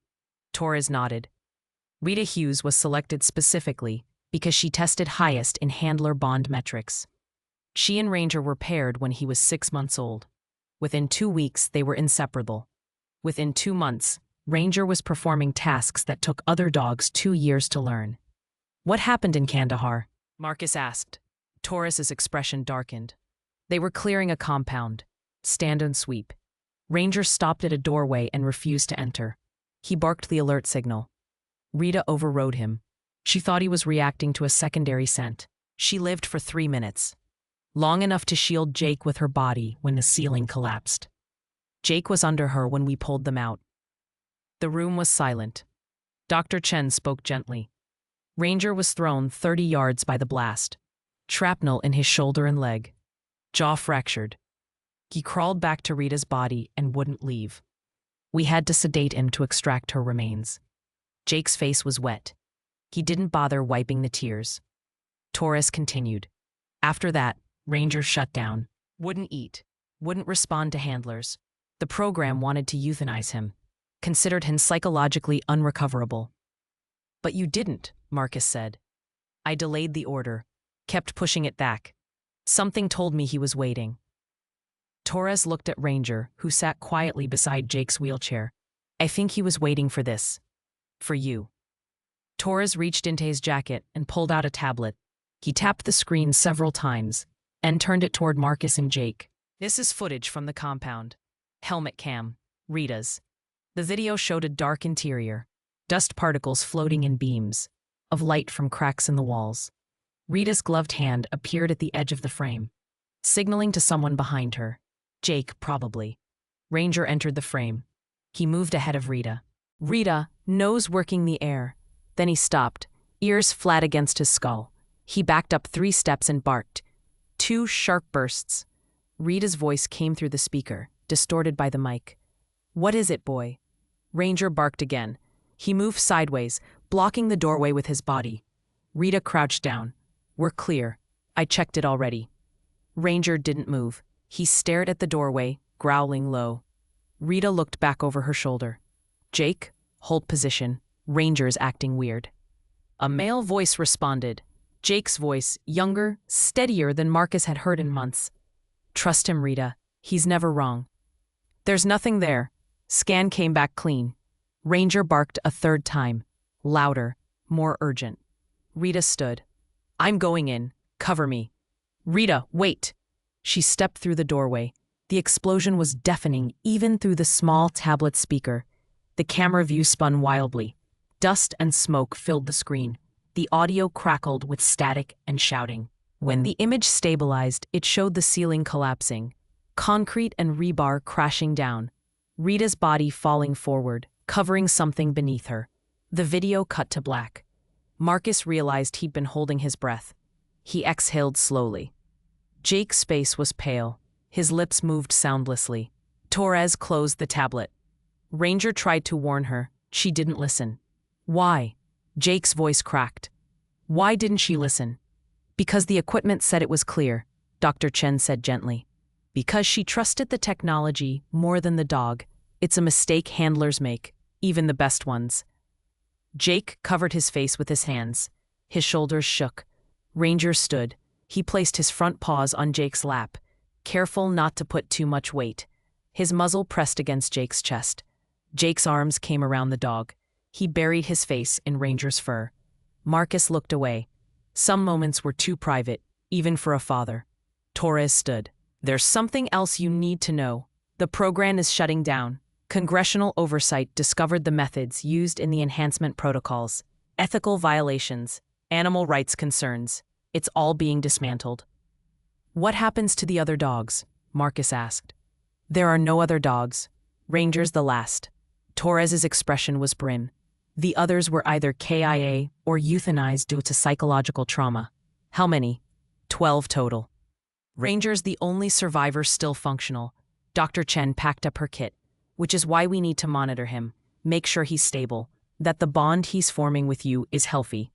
Torres nodded. Rita Hughes was selected specifically because she tested highest in handler bond metrics. She and Ranger were paired when he was 6 months old. Within 2 weeks, they were inseparable. Within 2 months, Ranger was performing tasks that took other dogs 2 years to learn. "What happened in Kandahar?" Marcus asked. Torres's expression darkened. They were clearing a compound. Stand and sweep. Ranger stopped at a doorway and refused to enter. He barked the alert signal. Rita overrode him. She thought he was reacting to a secondary scent. She lived for 3 minutes. Long enough to shield Jake with her body when the ceiling collapsed. Jake was under her when we pulled them out. The room was silent. Dr. Chen spoke gently. Ranger was thrown 30 yards by the blast. Shrapnel in his shoulder and leg. Jaw fractured. He crawled back to Rita's body and wouldn't leave. We had to sedate him to extract her remains. Jake's face was wet. He didn't bother wiping the tears. Torres continued. After that, Ranger shut down. Wouldn't eat. Wouldn't respond to handlers. The program wanted to euthanize him. Considered him psychologically unrecoverable. "But you didn't," Marcus said. "I delayed the order. Kept pushing it back. Something told me he was waiting." Torres looked at Ranger, who sat quietly beside Jake's wheelchair. "I think he was waiting for this. For you." Torres reached into his jacket and pulled out a tablet. He tapped the screen several times and turned it toward Marcus and Jake. "This is footage from the compound. Helmet cam. Rita's." The video showed a dark interior, dust particles floating in beams of light from cracks in the walls. Rita's gloved hand appeared at the edge of the frame, signaling to someone behind her. Jake, probably. Ranger entered the frame. He moved ahead of Rita. Rita, nose working the air. Then he stopped, ears flat against his skull. He backed up 3 steps and barked. 2 sharp bursts. Rita's voice came through the speaker, distorted by the mic. "What is it, boy?" Ranger barked again. He moved sideways, blocking the doorway with his body. Rita crouched down. "We're clear. I checked it already." Ranger didn't move. He stared at the doorway, growling low. Rita looked back over her shoulder. Jake, hold position. Ranger's acting weird. A male voice responded. Jake's voice, younger, steadier than Marcus had heard in months. Trust him, Rita. He's never wrong. There's nothing there. Scan came back clean. Ranger barked a third time. Louder, more urgent. Rita stood. I'm going in. Cover me. Rita, wait. She stepped through the doorway. The explosion was deafening, even through the small tablet speaker. The camera view spun wildly. Dust and smoke filled the screen. The audio crackled with static and shouting. When the image stabilized, it showed the ceiling collapsing, concrete and rebar crashing down, Rita's body falling forward, covering something beneath her. The video cut to black. Marcus realized he'd been holding his breath. He exhaled slowly. Jake's face was pale. His lips moved soundlessly. Torres closed the tablet. Ranger tried to warn her. She didn't listen. Why? Jake's voice cracked. Why didn't she listen? Because the equipment said it was clear, Dr. Chen said gently. Because she trusted the technology more than the dog. It's a mistake handlers make, even the best ones. Jake covered his face with his hands. His shoulders shook. Ranger stood. He placed his front paws on Jake's lap, careful not to put too much weight. His muzzle pressed against Jake's chest. Jake's arms came around the dog. He buried his face in Ranger's fur. Marcus looked away. Some moments were too private, even for a father. Torres stood. There's something else you need to know. The program is shutting down. Congressional oversight discovered the methods used in the enhancement protocols. Ethical violations, animal rights concerns. It's all being dismantled. What happens to the other dogs? Marcus asked. There are no other dogs. Ranger's the last. Torres's expression was grim. The others were either KIA or euthanized due to psychological trauma. How many? 12 total. Ranger's the only survivor still functional. Dr. Chen packed up her kit, which is why we need to monitor him, make sure he's stable, that the bond he's forming with you is healthy.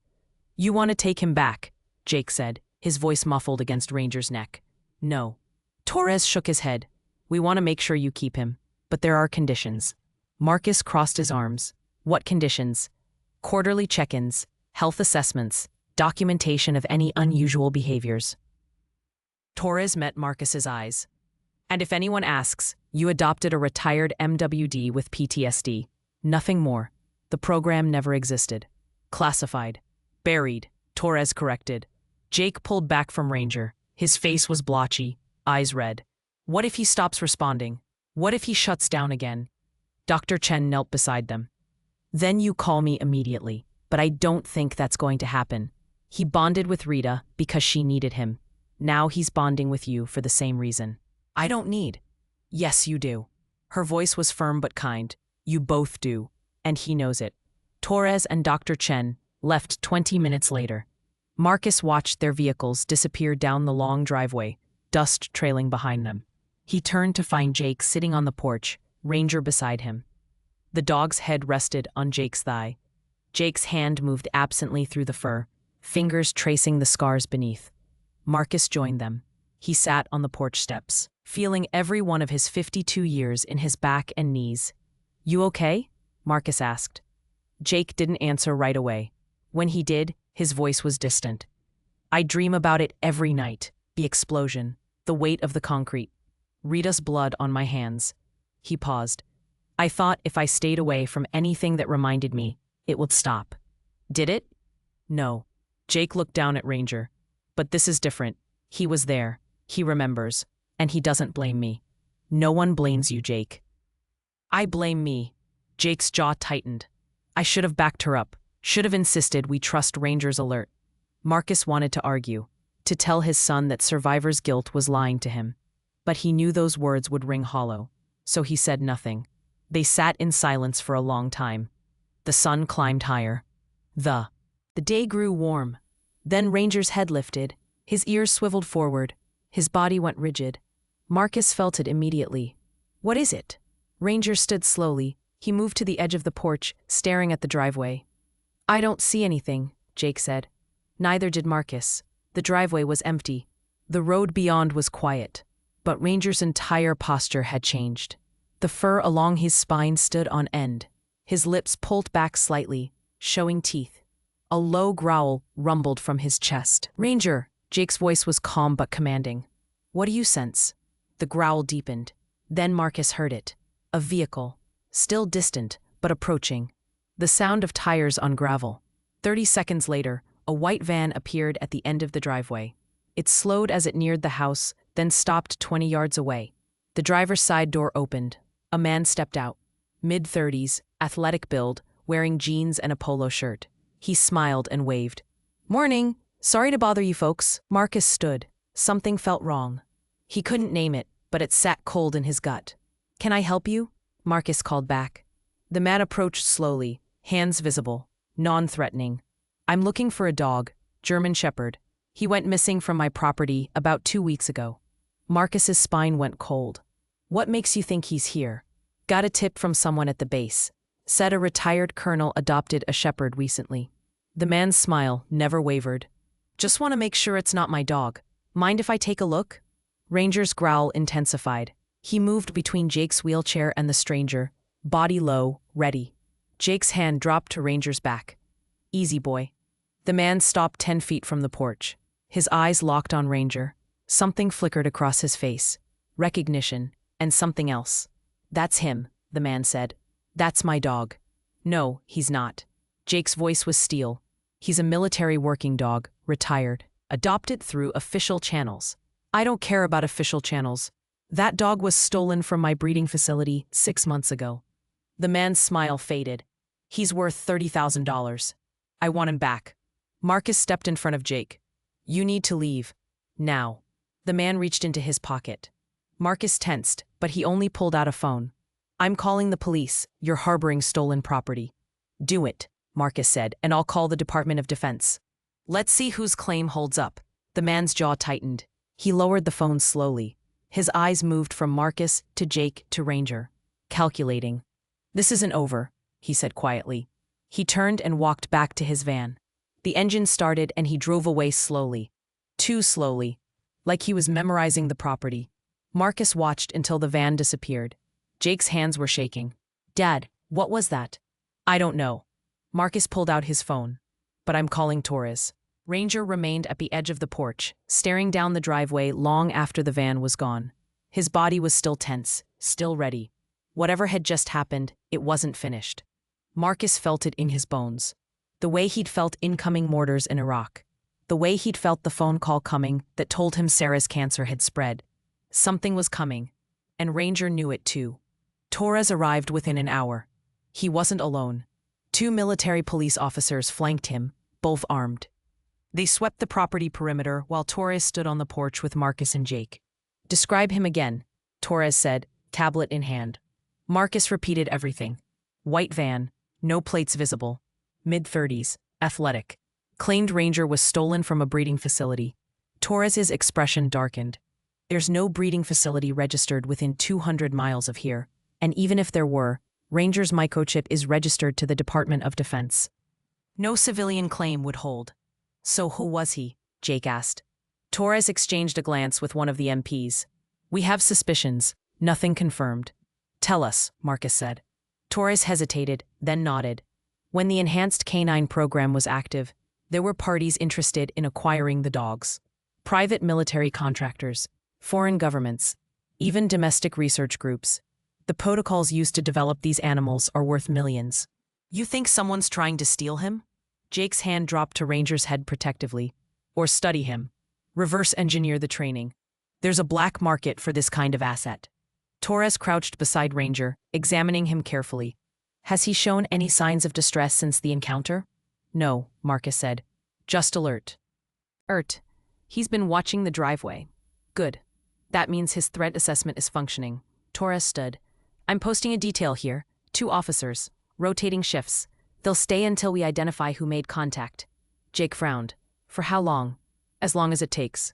You want to take him back, Jake said, his voice muffled against Ranger's neck. No. Torres shook his head. We want to make sure you keep him, but there are conditions. Marcus crossed his arms. What conditions? Quarterly check-ins, health assessments, documentation of any unusual behaviors. Torres met Marcus's eyes. And if anyone asks, you adopted a retired MWD with PTSD. Nothing more. The program never existed. Classified. Buried, Torres corrected. Jake pulled back from Ranger. His face was blotchy, eyes red. What if he stops responding? What if he shuts down again? Dr. Chen knelt beside them. Then you call me immediately, but I don't think that's going to happen. He bonded with Rita because she needed him. Now he's bonding with you for the same reason. I don't need. Yes, you do. Her voice was firm but kind. You both do, and he knows it. Torres and Dr. Chen left 20 minutes later. Marcus watched their vehicles disappear down the long driveway, dust trailing behind them. He turned to find Jake sitting on the porch, Ranger beside him. The dog's head rested on Jake's thigh. Jake's hand moved absently through the fur, fingers tracing the scars beneath. Marcus joined them. He sat on the porch steps, feeling every one of his 52 years in his back and knees. You okay? Marcus asked. Jake didn't answer right away. When he did, his voice was distant. I dream about it every night. The explosion, the weight of the concrete, Rita's blood on my hands. He paused. I thought if I stayed away from anything that reminded me, it would stop. Did it? No. Jake looked down at Ranger. But this is different. He was there. He remembers. And he doesn't blame me. No one blames you, Jake. I blame me. Jake's jaw tightened. I should have backed her up. Should have insisted we trust Ranger's alert. Marcus wanted to argue, to tell his son that survivor's guilt was lying to him. But he knew those words would ring hollow, so he said nothing. They sat in silence for a long time. The sun climbed higher. The day grew warm. Then Ranger's head lifted. His ears swiveled forward. His body went rigid. Marcus felt it immediately. What is it? Ranger stood slowly. He moved to the edge of the porch, staring at the driveway. I don't see anything, Jake said. Neither did Marcus. The driveway was empty. The road beyond was quiet. But Ranger's entire posture had changed. The fur along his spine stood on end. His lips pulled back slightly, showing teeth. A low growl rumbled from his chest. "Ranger!" Jake's voice was calm but commanding. "What do you sense?" The growl deepened. Then Marcus heard it. A vehicle. Still distant, but approaching. The sound of tires on gravel. 30 seconds later, a white van appeared at the end of the driveway. It slowed as it neared the house, then stopped 20 yards away. The driver's side door opened. A man stepped out. Mid-30s, athletic build, wearing jeans and a polo shirt. He smiled and waved. "Morning! Sorry to bother you folks." Marcus stood. Something felt wrong. He couldn't name it, but it sat cold in his gut. "Can I help you?" Marcus called back. The man approached slowly, hands visible, non-threatening. "I'm looking for a dog, German Shepherd. He went missing from my property about 2 weeks ago." Marcus's spine went cold. "What makes you think he's here?" "Got a tip from someone at the base. Said a retired colonel adopted a shepherd recently." The man's smile never wavered. "Just want to make sure it's not my dog. Mind if I take a look?" Ranger's growl intensified. He moved between Jake's wheelchair and the stranger, body low, ready. Jake's hand dropped to Ranger's back. "Easy, boy." The man stopped 10 feet from the porch. His eyes locked on Ranger. Something flickered across his face. Recognition, and something else. "That's him," the man said. "That's my dog." "No, he's not." Jake's voice was steel. "He's a military working dog, retired. Adopted through official channels." "I don't care about official channels. That dog was stolen from my breeding facility 6 months ago." The man's smile faded. "He's worth $30,000. I want him back." Marcus stepped in front of Jake. "You need to leave. Now." The man reached into his pocket. Marcus tensed, but he only pulled out a phone. "I'm calling the police. You're harboring stolen property." "Do it," Marcus said, "and I'll call the Department of Defense. Let's see whose claim holds up." The man's jaw tightened. He lowered the phone slowly. His eyes moved from Marcus to Jake to Ranger. Calculating. "This isn't over," he said quietly. He turned and walked back to his van. The engine started and he drove away slowly. Too slowly. Like he was memorizing the property. Marcus watched until the van disappeared. Jake's hands were shaking. "Dad, what was that?" "I don't know." Marcus pulled out his phone. "But I'm calling Torres." Ranger remained at the edge of the porch, staring down the driveway long after the van was gone. His body was still tense, still ready. Whatever had just happened, it wasn't finished. Marcus felt it in his bones. The way he'd felt incoming mortars in Iraq. The way he'd felt the phone call coming that told him Sarah's cancer had spread. Something was coming. And Ranger knew it too. Torres arrived within an hour. He wasn't alone. 2 military police officers flanked him, both armed. They swept the property perimeter while Torres stood on the porch with Marcus and Jake. "Describe him again," Torres said, tablet in hand. Marcus repeated everything. White van, no plates visible. Mid-30s, athletic. Claimed Ranger was stolen from a breeding facility. Torres's expression darkened. "There's no breeding facility registered within 200 miles of here, and even if there were, Ranger's microchip is registered to the Department of Defense. No civilian claim would hold." "So who was he?" Jake asked. Torres exchanged a glance with one of the MPs. "We have suspicions, nothing confirmed." "Tell us," Marcus said. Torres hesitated, then nodded. When the enhanced canine program was active, there were parties interested in acquiring the dogs. Private military contractors, foreign governments, even domestic research groups. The protocols used to develop these animals are worth millions. "You think someone's trying to steal him?" Jake's hand dropped to Ranger's head protectively. "Or study him. Reverse engineer the training. There's a black market for this kind of asset." Torres crouched beside Ranger, examining him carefully. "Has he shown any signs of distress since the encounter?" "No," Marcus said. "Just alert." He's been watching the driveway. "Good. That means his threat assessment is functioning." Torres stood. "I'm posting a detail here. 2 officers. Rotating shifts. They'll stay until we identify who made contact." Jake frowned. "For how long?" "As long as it takes."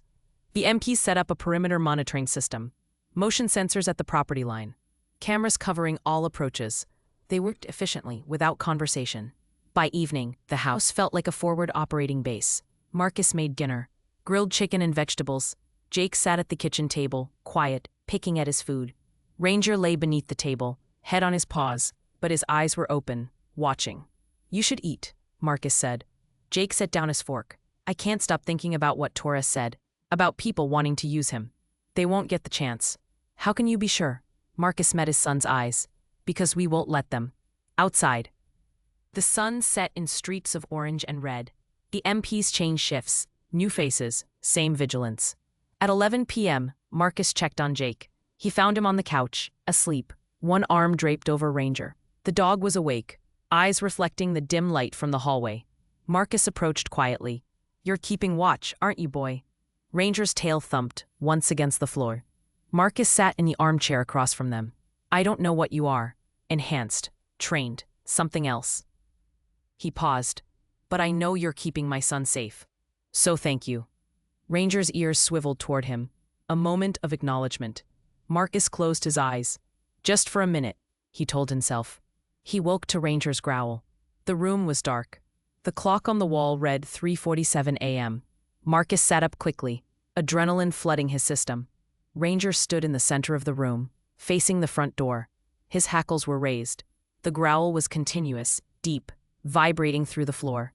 The MP set up a perimeter monitoring system. Motion sensors at the property line. Cameras covering all approaches. They worked efficiently, without conversation. By evening, the house felt like a forward operating base. Marcus made dinner. Grilled chicken and vegetables. Jake sat at the kitchen table, quiet, picking at his food. Ranger lay beneath the table, head on his paws, but his eyes were open, watching. "You should eat," Marcus said. Jake set down his fork. "I can't stop thinking about what Torres said, about people wanting to use him. They won't get the chance." "How can you be sure?" Marcus met his son's eyes. "Because we won't let them." Outside. The sun set in streaks of orange and red. The MPs changed shifts, new faces, same vigilance. At 11 p.m., Marcus checked on Jake. He found him on the couch, asleep, one arm draped over Ranger. The dog was awake, eyes reflecting the dim light from the hallway. Marcus approached quietly. "You're keeping watch, aren't you, boy?" Ranger's tail thumped, once against the floor. Marcus sat in the armchair across from them. "I don't know what you are. Enhanced, trained, something else." He paused. "But I know you're keeping my son safe. So thank you." Ranger's ears swiveled toward him. A moment of acknowledgement. Marcus closed his eyes. "Just for a minute," he told himself. He woke to Ranger's growl. The room was dark. The clock on the wall read 3:47 a.m. Marcus sat up quickly, adrenaline flooding his system. Ranger stood in the center of the room, facing the front door. His hackles were raised. The growl was continuous, deep, vibrating through the floor.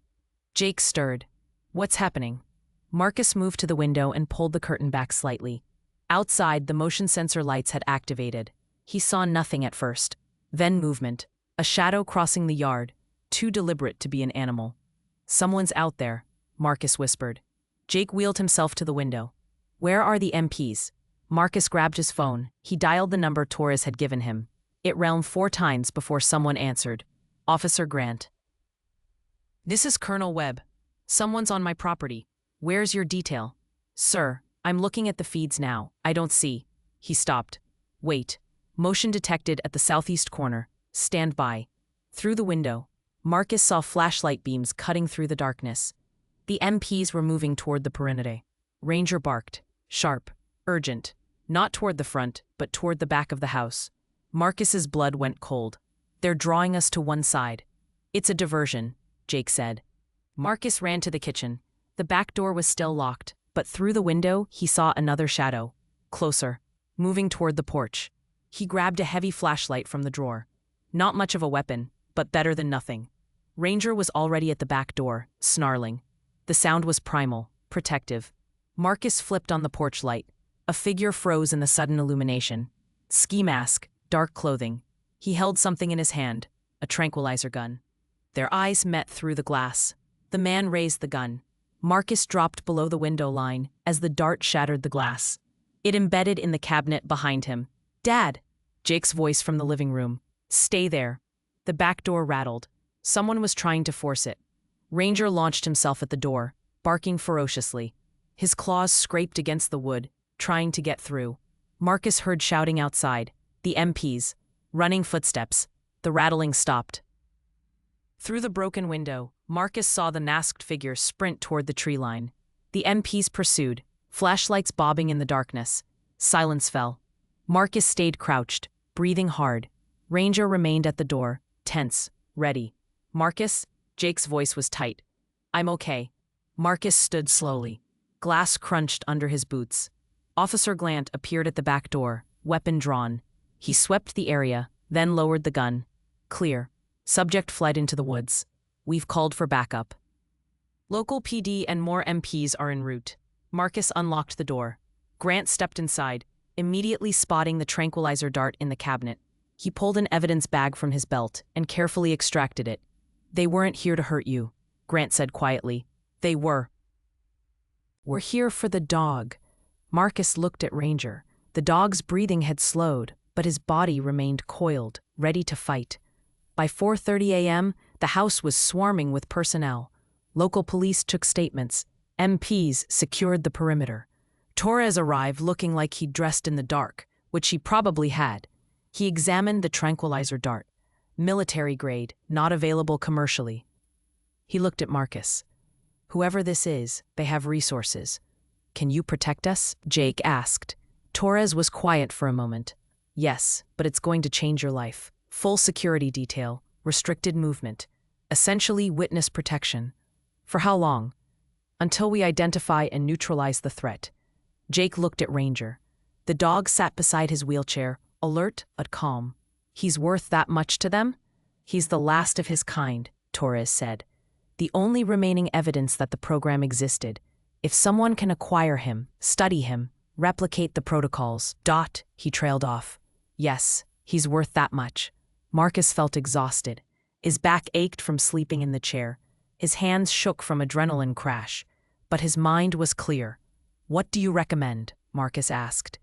Jake stirred. "What's happening?" Marcus moved to the window and pulled the curtain back slightly. Outside, the motion sensor lights had activated. He saw nothing at first. Then movement. A shadow crossing the yard, too deliberate to be an animal. "Someone's out there," Marcus whispered. Jake wheeled himself to the window. "Where are the MPs?" Marcus grabbed his phone. He dialed the number Torres had given him. It rang 4 times before someone answered. "Officer Grant." "This is Colonel Webb. Someone's on my property. Where's your detail?" "Sir, I'm looking at the feeds now. I don't see." He stopped. "Wait." Motion detected at the southeast corner. "Stand by." Through the window, Marcus saw flashlight beams cutting through the darkness. The MPs were moving toward the perimeter. Ranger barked. Sharp. Urgent. Not toward the front, but toward the back of the house. Marcus's blood went cold. "They're drawing us to one side." "It's a diversion," Jake said. Marcus ran to the kitchen. The back door was still locked, but through the window he saw another shadow. Closer. Moving toward the porch. He grabbed a heavy flashlight from the drawer. Not much of a weapon, but better than nothing. Ranger was already at the back door, snarling. The sound was primal, protective. Marcus flipped on the porch light. A figure froze in the sudden illumination. Ski mask, dark clothing. He held something in his hand, a tranquilizer gun. Their eyes met through the glass. The man raised the gun. Marcus dropped below the window line as the dart shattered the glass. It embedded in the cabinet behind him. "Dad!" Jake's voice from the living room. "Stay there." The back door rattled. Someone was trying to force it. Ranger launched himself at the door, barking ferociously. His claws scraped against the wood, trying to get through. Marcus heard shouting outside. The MPs. Running footsteps. The rattling stopped. Through the broken window, Marcus saw the masked figure sprint toward the tree line. The MPs pursued, flashlights bobbing in the darkness. Silence fell. Marcus stayed crouched, breathing hard. Ranger remained at the door, tense, ready. "Marcus?" Jake's voice was tight. "I'm okay." Marcus stood slowly. Glass crunched under his boots. Officer Grant appeared at the back door, weapon drawn. He swept the area, then lowered the gun. "Clear." Subject fled into the woods. "We've called for backup." Local PD and more MPs are en route. Marcus unlocked the door. Grant stepped inside, immediately spotting the tranquilizer dart in the cabinet. He pulled an evidence bag from his belt and carefully extracted it. "They weren't here to hurt you," Grant said quietly. "They were." "We're here for the dog." Marcus looked at Ranger. The dog's breathing had slowed, but his body remained coiled, ready to fight. By 4:30 a.m., the house was swarming with personnel. Local police took statements. MPs secured the perimeter. Torres arrived looking like he'd dressed in the dark, which he probably had. He examined the tranquilizer dart. Military grade, not available commercially. He looked at Marcus. "Whoever this is, they have resources. Can you protect us?" Jake asked. Torres was quiet for a moment. "Yes, but it's going to change your life. Full security detail, restricted movement, essentially witness protection. For how long? Until we identify and neutralize the threat." Jake looked at Ranger. The dog sat beside his wheelchair, alert but calm. He's worth that much to them? He's the last of his kind, Torres said. The only remaining evidence that the program existed. If someone can acquire him, study him, replicate the protocols. He trailed off. Yes, he's worth that much. Marcus felt exhausted. His back ached from sleeping in the chair. His hands shook from adrenaline crash. But his mind was clear. What do you recommend? Marcus asked.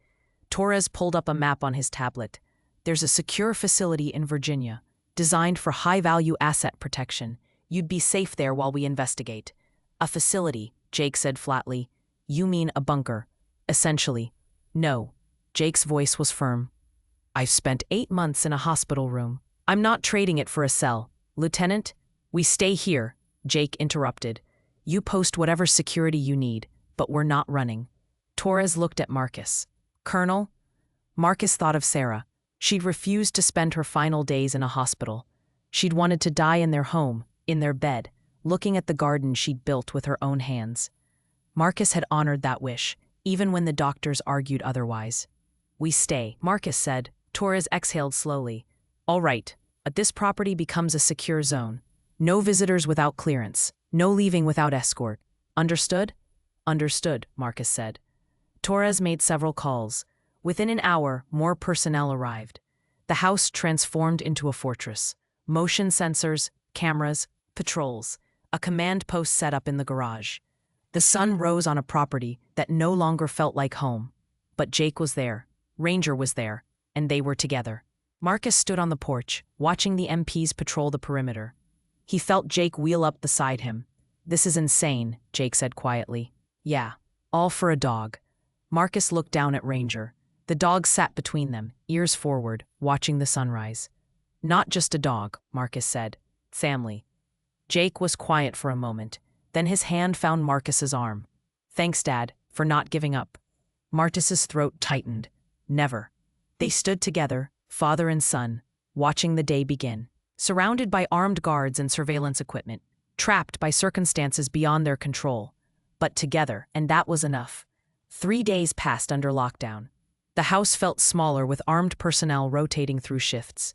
Torres pulled up a map on his tablet. There's a secure facility in Virginia, designed for high-value asset protection. You'd be safe there while we investigate. A facility, Jake said flatly. You mean a bunker. Essentially. No. Jake's voice was firm. I've spent 8 months in a hospital room. I'm not trading it for a cell. Lieutenant, we stay here, Jake interrupted. You post whatever security you need, but we're not running. Torres looked at Marcus. Colonel? Marcus thought of Sarah. She'd refused to spend her final days in a hospital. She'd wanted to die in their home, in their bed, looking at the garden she'd built with her own hands. Marcus had honored that wish, even when the doctors argued otherwise. We stay, Marcus said. Torres exhaled slowly. All right, but this property becomes a secure zone. No visitors without clearance. No leaving without escort. Understood? Understood, Marcus said. Torres made several calls. Within an hour, more personnel arrived. The house transformed into a fortress. Motion sensors, cameras, patrols. A command post set up in the garage. The sun rose on a property that no longer felt like home. But Jake was there. Ranger was there. And they were together. Marcus stood on the porch, watching the MPs patrol the perimeter. He felt Jake wheel up beside him. This is insane, Jake said quietly. Yeah, all for a dog. Marcus looked down at Ranger. The dog sat between them, ears forward, watching the sunrise. Not just a dog, Marcus said. Family. Jake was quiet for a moment. Then his hand found Marcus's arm. Thanks, Dad, for not giving up. Marcus's throat tightened. Never. They stood together, father and son, watching the day begin. Surrounded by armed guards and surveillance equipment. Trapped by circumstances beyond their control. But together, and that was enough. 3 days passed under lockdown. The house felt smaller with armed personnel rotating through shifts.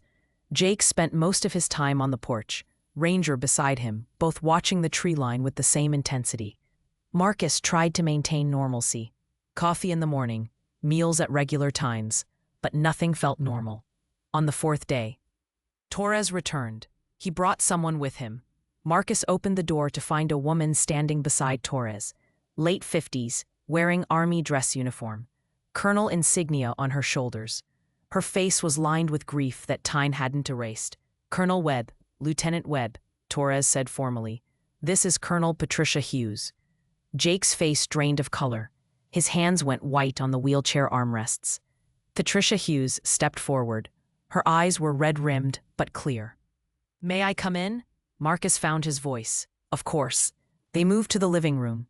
Jake spent most of his time on the porch, Ranger beside him, both watching the tree line with the same intensity. Marcus tried to maintain normalcy. Coffee in the morning, meals at regular times, but nothing felt normal. On the 4th day, Torres returned. He brought someone with him. Marcus opened the door to find a woman standing beside Torres, late 50s, wearing army dress uniform, colonel insignia on her shoulders. Her face was lined with grief that time hadn't erased. Colonel Webb, Lieutenant Webb, Torres said formally. This is Colonel Patricia Hughes. Jake's face drained of color. His hands went white on the wheelchair armrests. Patricia Hughes stepped forward. Her eyes were red-rimmed but clear. May I come in? Marcus found his voice. Of course. They moved to the living room.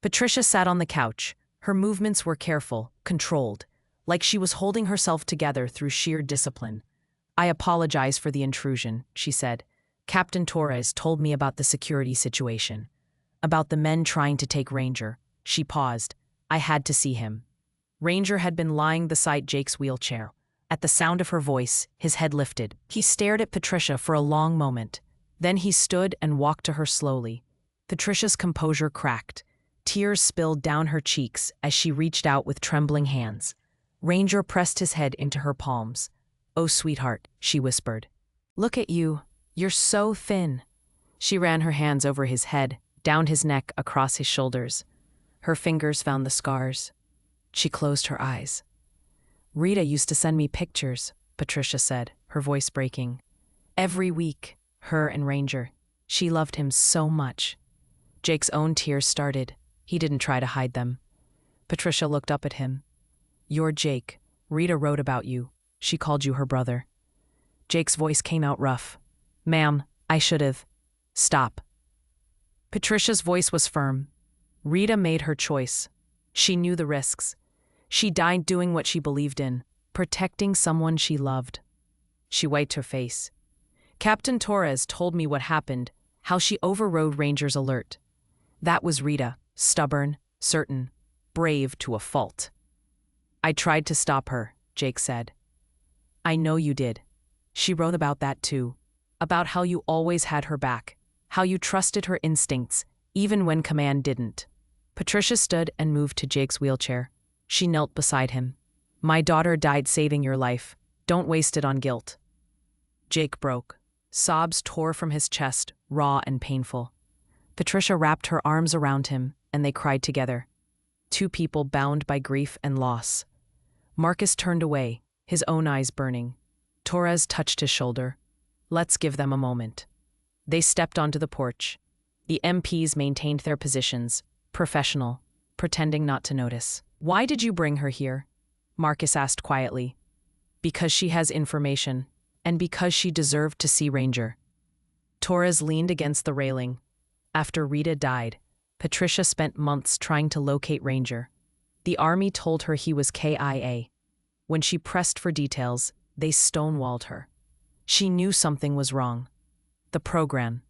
Patricia sat on the couch. Her movements were careful, controlled, like she was holding herself together through sheer discipline. I apologize for the intrusion, she said. Captain Torres told me about the security situation. About the men trying to take Ranger. She paused. I had to see him. Ranger had been lying beside Jake's wheelchair. At the sound of her voice, his head lifted. He stared at Patricia for a long moment. Then he stood and walked to her slowly. Patricia's composure cracked. Tears spilled down her cheeks as she reached out with trembling hands. Ranger pressed his head into her palms. Oh, sweetheart, she whispered. Look at you. You're so thin. She ran her hands over his head, down his neck, across his shoulders. Her fingers found the scars. She closed her eyes. Rita used to send me pictures, Patricia said, her voice breaking. Every week, her and Ranger. She loved him so much. Jake's own tears started. He didn't try to hide them. Patricia looked up at him. You're Jake. Rita wrote about you. She called you her brother. Jake's voice came out rough. Ma'am, I should have. Stop. Patricia's voice was firm. Rita made her choice. She knew the risks. She died doing what she believed in, protecting someone she loved. She wiped her face. Captain Torres told me what happened, how she overrode Ranger's alert. That was Rita, stubborn, certain, brave to a fault. I tried to stop her, Jake said. I know you did. She wrote about that too. About how you always had her back. How you trusted her instincts, even when command didn't. Patricia stood and moved to Jake's wheelchair. She knelt beside him. My daughter died saving your life. Don't waste it on guilt. Jake broke. Sobs tore from his chest, raw and painful. Patricia wrapped her arms around him, and they cried together. Two people bound by grief and loss. Marcus turned away, his own eyes burning. Torres touched his shoulder. Let's give them a moment. They stepped onto the porch. The MPs maintained their positions, professional, pretending not to notice. Why did you bring her here? Marcus asked quietly. Because she has information, and because she deserved to see Ranger. Torres leaned against the railing. After Rita died, Patricia spent months trying to locate Ranger. The army told her he was KIA. When she pressed for details, they stonewalled her. She knew something was wrong. The program.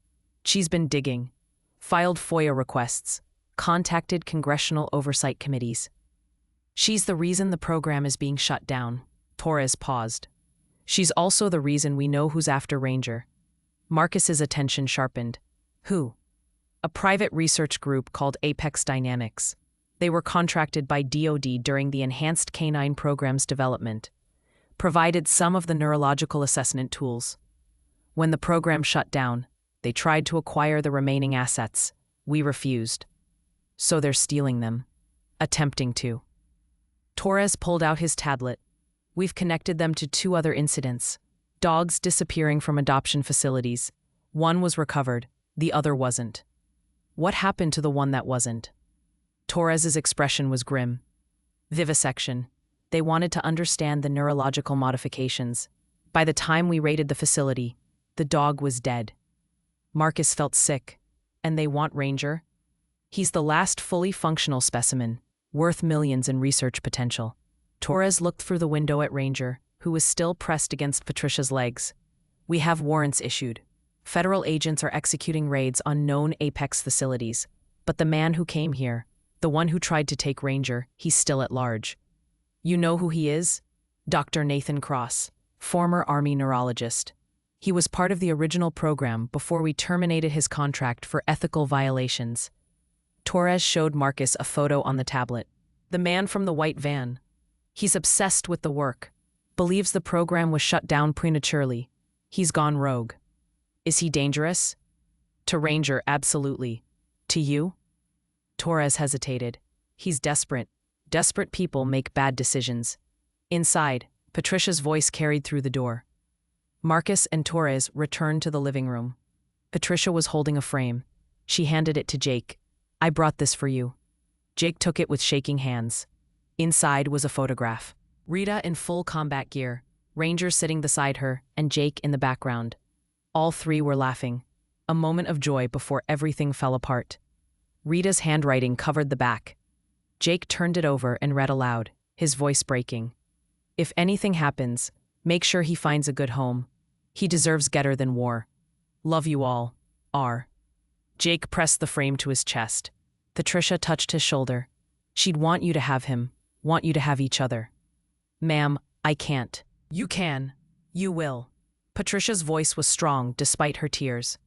She's been digging, filed FOIA requests, contacted congressional oversight committees. She's the reason the program is being shut down. Torres paused. She's also the reason we know who's after Ranger. Marcus's attention sharpened. Who? A private research group called Apex Dynamics. They were contracted by DoD during the Enhanced Canine Program's development. Provided some of the neurological assessment tools. When the program shut down, they tried to acquire the remaining assets. We refused. So they're stealing them. Attempting to. Torres pulled out his tablet. We've connected them to two other incidents. Dogs disappearing from adoption facilities. One was recovered, the other wasn't. What happened to the one that wasn't? Torres's expression was grim. Vivisection. They wanted to understand the neurological modifications. By the time we raided the facility, the dog was dead. Marcus felt sick. And they want Ranger? He's the last fully functional specimen, worth millions in research potential. Torres looked through the window at Ranger, who was still pressed against Patricia's legs. We have warrants issued. Federal agents are executing raids on known Apex facilities. But the man who came here, the one who tried to take Ranger, he's still at large. You know who he is? Dr. Nathan Cross, former Army neurologist. He was part of the original program before we terminated his contract for ethical violations. Torres showed Marcus a photo on the tablet. The man from the white van. He's obsessed with the work. Believes the program was shut down prematurely. He's gone rogue. Is he dangerous? To Ranger, absolutely. To you? Torres hesitated. He's desperate. Desperate people make bad decisions. Inside, Patricia's voice carried through the door. Marcus and Torres returned to the living room. Patricia was holding a frame. She handed it to Jake. I brought this for you. Jake took it with shaking hands. Inside was a photograph. Rita in full combat gear, Ranger sitting beside her, and Jake in the background. All three were laughing. A moment of joy before everything fell apart. Rita's handwriting covered the back. Jake turned it over and read aloud, his voice breaking. If anything happens, make sure he finds a good home. He deserves better than war. Love you all. R. Jake pressed the frame to his chest. Patricia touched his shoulder. She'd want you to have him, want you to have each other. Ma'am, I can't. You can. You will. Patricia's voice was strong despite her tears.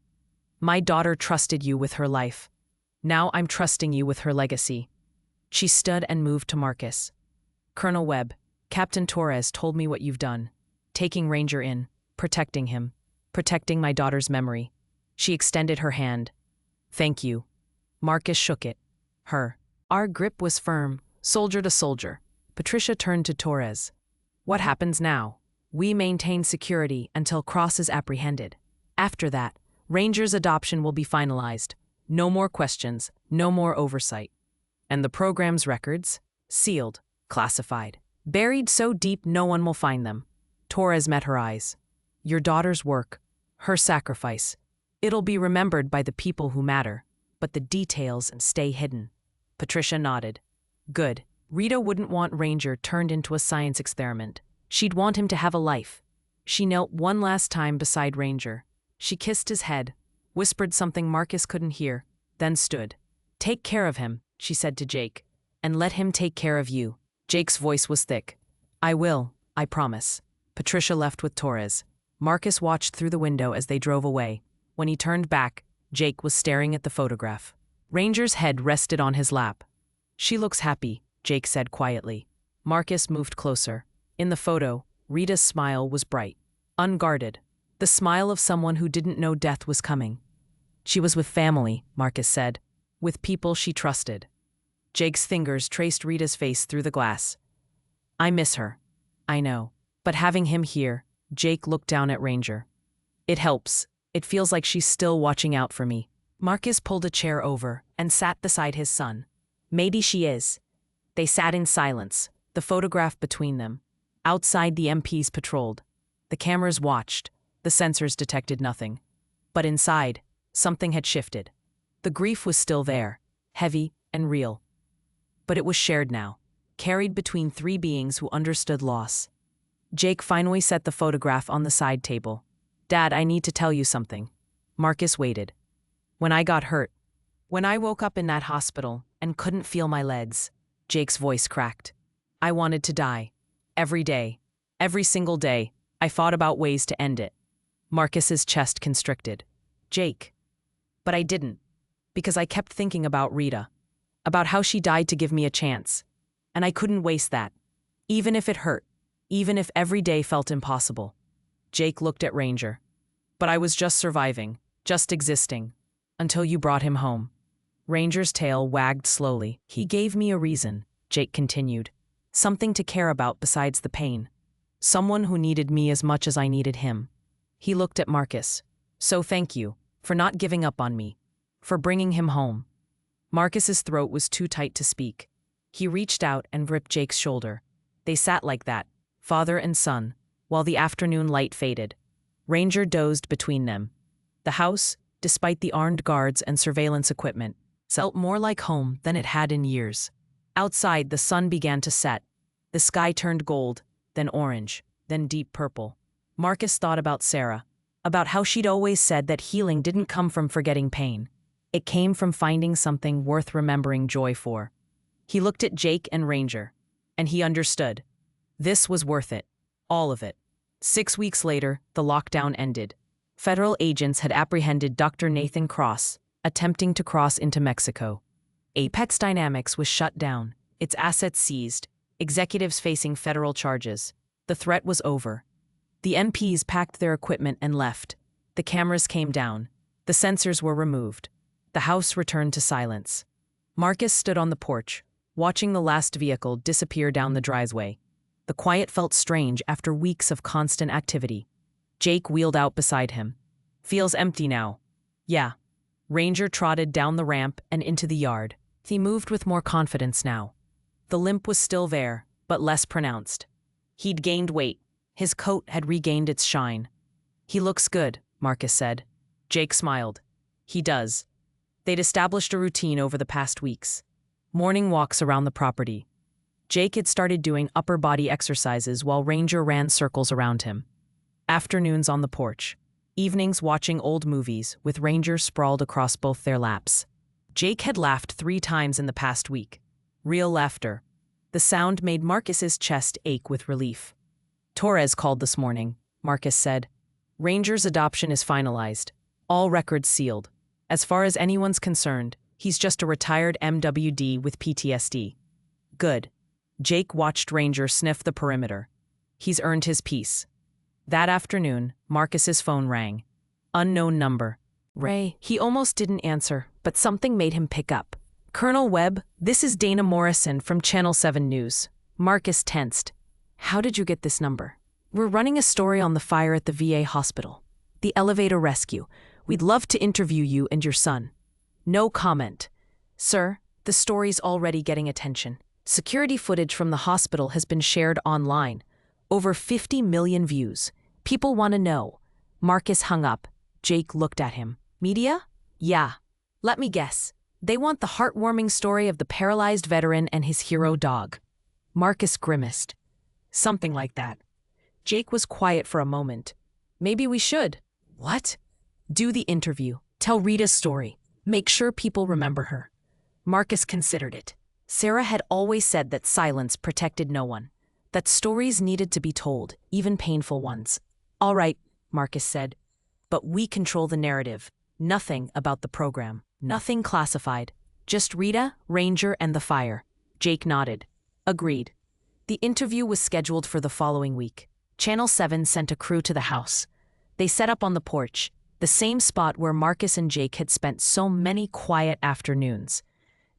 My daughter trusted you with her life. Now I'm trusting you with her legacy. She stood and moved to Marcus. Colonel Webb, Captain Torres told me what you've done. Taking Ranger in, protecting him, protecting my daughter's memory. She extended her hand. Thank you. Marcus shook it. Her. Our grip was firm, soldier to soldier. Patricia turned to Torres. What happens now? We maintain security until Cross is apprehended. After that, Ranger's adoption will be finalized. No more questions, no more oversight. And the program's records? Sealed, classified. Buried so deep no one will find them. Torres met her eyes. Your daughter's work, her sacrifice. It'll be remembered by the people who matter, but the details stay hidden. Patricia nodded. Good. Rita wouldn't want Ranger turned into a science experiment. She'd want him to have a life. She knelt one last time beside Ranger. She kissed his head, whispered something Marcus couldn't hear, then stood. Take care of him, she said to Jake, and let him take care of you. Jake's voice was thick. I will, I promise. Patricia left with Torres. Marcus watched through the window as they drove away. When he turned back, Jake was staring at the photograph. Ranger's head rested on his lap. "She looks happy," Jake said quietly. Marcus moved closer. In the photo, Rita's smile was bright, unguarded, the smile of someone who didn't know death was coming. "She was with family," Marcus said, "with people she trusted." Jake's fingers traced Rita's face through the glass. "I miss her. I know. But having him here," Jake looked down at Ranger. "It helps. It feels like she's still watching out for me." Marcus pulled a chair over and sat beside his son. "Maybe she is." They sat in silence, the photograph between them. Outside, the MPs patrolled. The cameras watched. The sensors detected nothing. But inside, something had shifted. The grief was still there, heavy and real. But it was shared now, carried between three beings who understood loss. Jake finally set the photograph on the side table. "Dad, I need to tell you something." Marcus waited. "When I got hurt, when I woke up in that hospital and couldn't feel my legs," Jake's voice cracked. "I wanted to die. Every day. Every single day. I thought about ways to end it." Marcus's chest constricted. "Jake." "But I didn't. Because I kept thinking about Rita. About how she died to give me a chance. And I couldn't waste that. Even if it hurt. Even if every day felt impossible." Jake looked at Ranger. "But I was just surviving. Just existing. Until you brought him home." Ranger's tail wagged slowly. "He gave me a reason," Jake continued. "Something to care about besides the pain. Someone who needed me as much as I needed him." He looked at Marcus. "So thank you, for not giving up on me. For bringing him home." Marcus's throat was too tight to speak. He reached out and gripped Jake's shoulder. They sat like that, father and son, while the afternoon light faded. Ranger dozed between them. The house, despite the armed guards and surveillance equipment, felt more like home than it had in years. Outside, the sun began to set. The sky turned gold, then orange, then deep purple. Marcus thought about Sarah, about how she'd always said that healing didn't come from forgetting pain. It came from finding something worth remembering joy for. He looked at Jake and Ranger, and he understood. This was worth it. All of it. 6 weeks later, the lockdown ended. Federal agents had apprehended Dr. Nathan Cross, attempting to cross into Mexico. Apex Dynamics was shut down, its assets seized, executives facing federal charges. The threat was over. The MPs packed their equipment and left. The cameras came down. The sensors were removed. The house returned to silence. Marcus stood on the porch, watching the last vehicle disappear down the driveway. The quiet felt strange after weeks of constant activity. Jake wheeled out beside him. "Feels empty now." "Yeah." Ranger trotted down the ramp and into the yard. He moved with more confidence now. The limp was still there, but less pronounced. He'd gained weight. His coat had regained its shine. "He looks good," Marcus said. Jake smiled. "He does." They'd established a routine over the past weeks. Morning walks around the property. Jake had started doing upper body exercises while Ranger ran circles around him. Afternoons on the porch. Evenings watching old movies with Ranger sprawled across both their laps. Jake had laughed 3 times in the past week. Real laughter. The sound made Marcus's chest ache with relief. "Torres called this morning," Marcus said. "Ranger's adoption is finalized. All records sealed. As far as anyone's concerned, he's just a retired MWD with PTSD." "Good." Jake watched Ranger sniff the perimeter. "He's earned his peace." That afternoon, Marcus's phone rang. Unknown number. Ray. He almost didn't answer, but something made him pick up. "Colonel Webb, this is Dana Morrison from Channel 7 News." Marcus tensed. "How did you get this number?" "We're running a story on the fire at the VA hospital. The elevator rescue. We'd love to interview you and your son." No comment. "Sir, the story's already getting attention. Security footage from the hospital has been shared online. Over 50 million views. People want to know." Marcus hung up. Jake looked at him. "Media?" "Yeah. Let me guess. They want the heartwarming story of the paralyzed veteran and his hero dog." Marcus grimaced. "Something like that." Jake was quiet for a moment. "Maybe we should." "What?" "Do the interview. Tell Rita's story. Make sure people remember her." Marcus considered it. Sarah had always said that silence protected no one. that stories needed to be told, even painful ones. "All right," Marcus said, "but we control the narrative. Nothing about the program. Nothing classified. Just Rita, Ranger, and the fire." Jake nodded. "Agreed." The interview was scheduled for the following week. Channel 7 sent a crew to the house. They set up on the porch, the same spot where Marcus and Jake had spent so many quiet afternoons.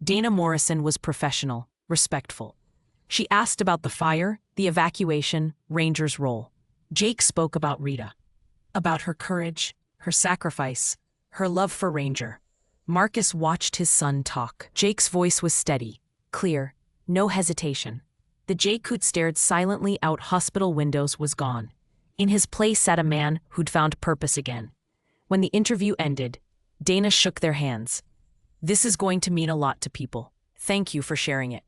Dana Morrison was professional, respectful. She asked about the fire, the evacuation, Ranger's role. Jake spoke about Rita, about her courage, her sacrifice, her love for Ranger. Marcus watched his son talk. Jake's voice was steady, clear, no hesitation. The Jake who'd stared silently out hospital windows was gone. In his place sat a man who'd found purpose again. When the interview ended, Dana shook their hands. "This is going to mean a lot to people. Thank you for sharing it."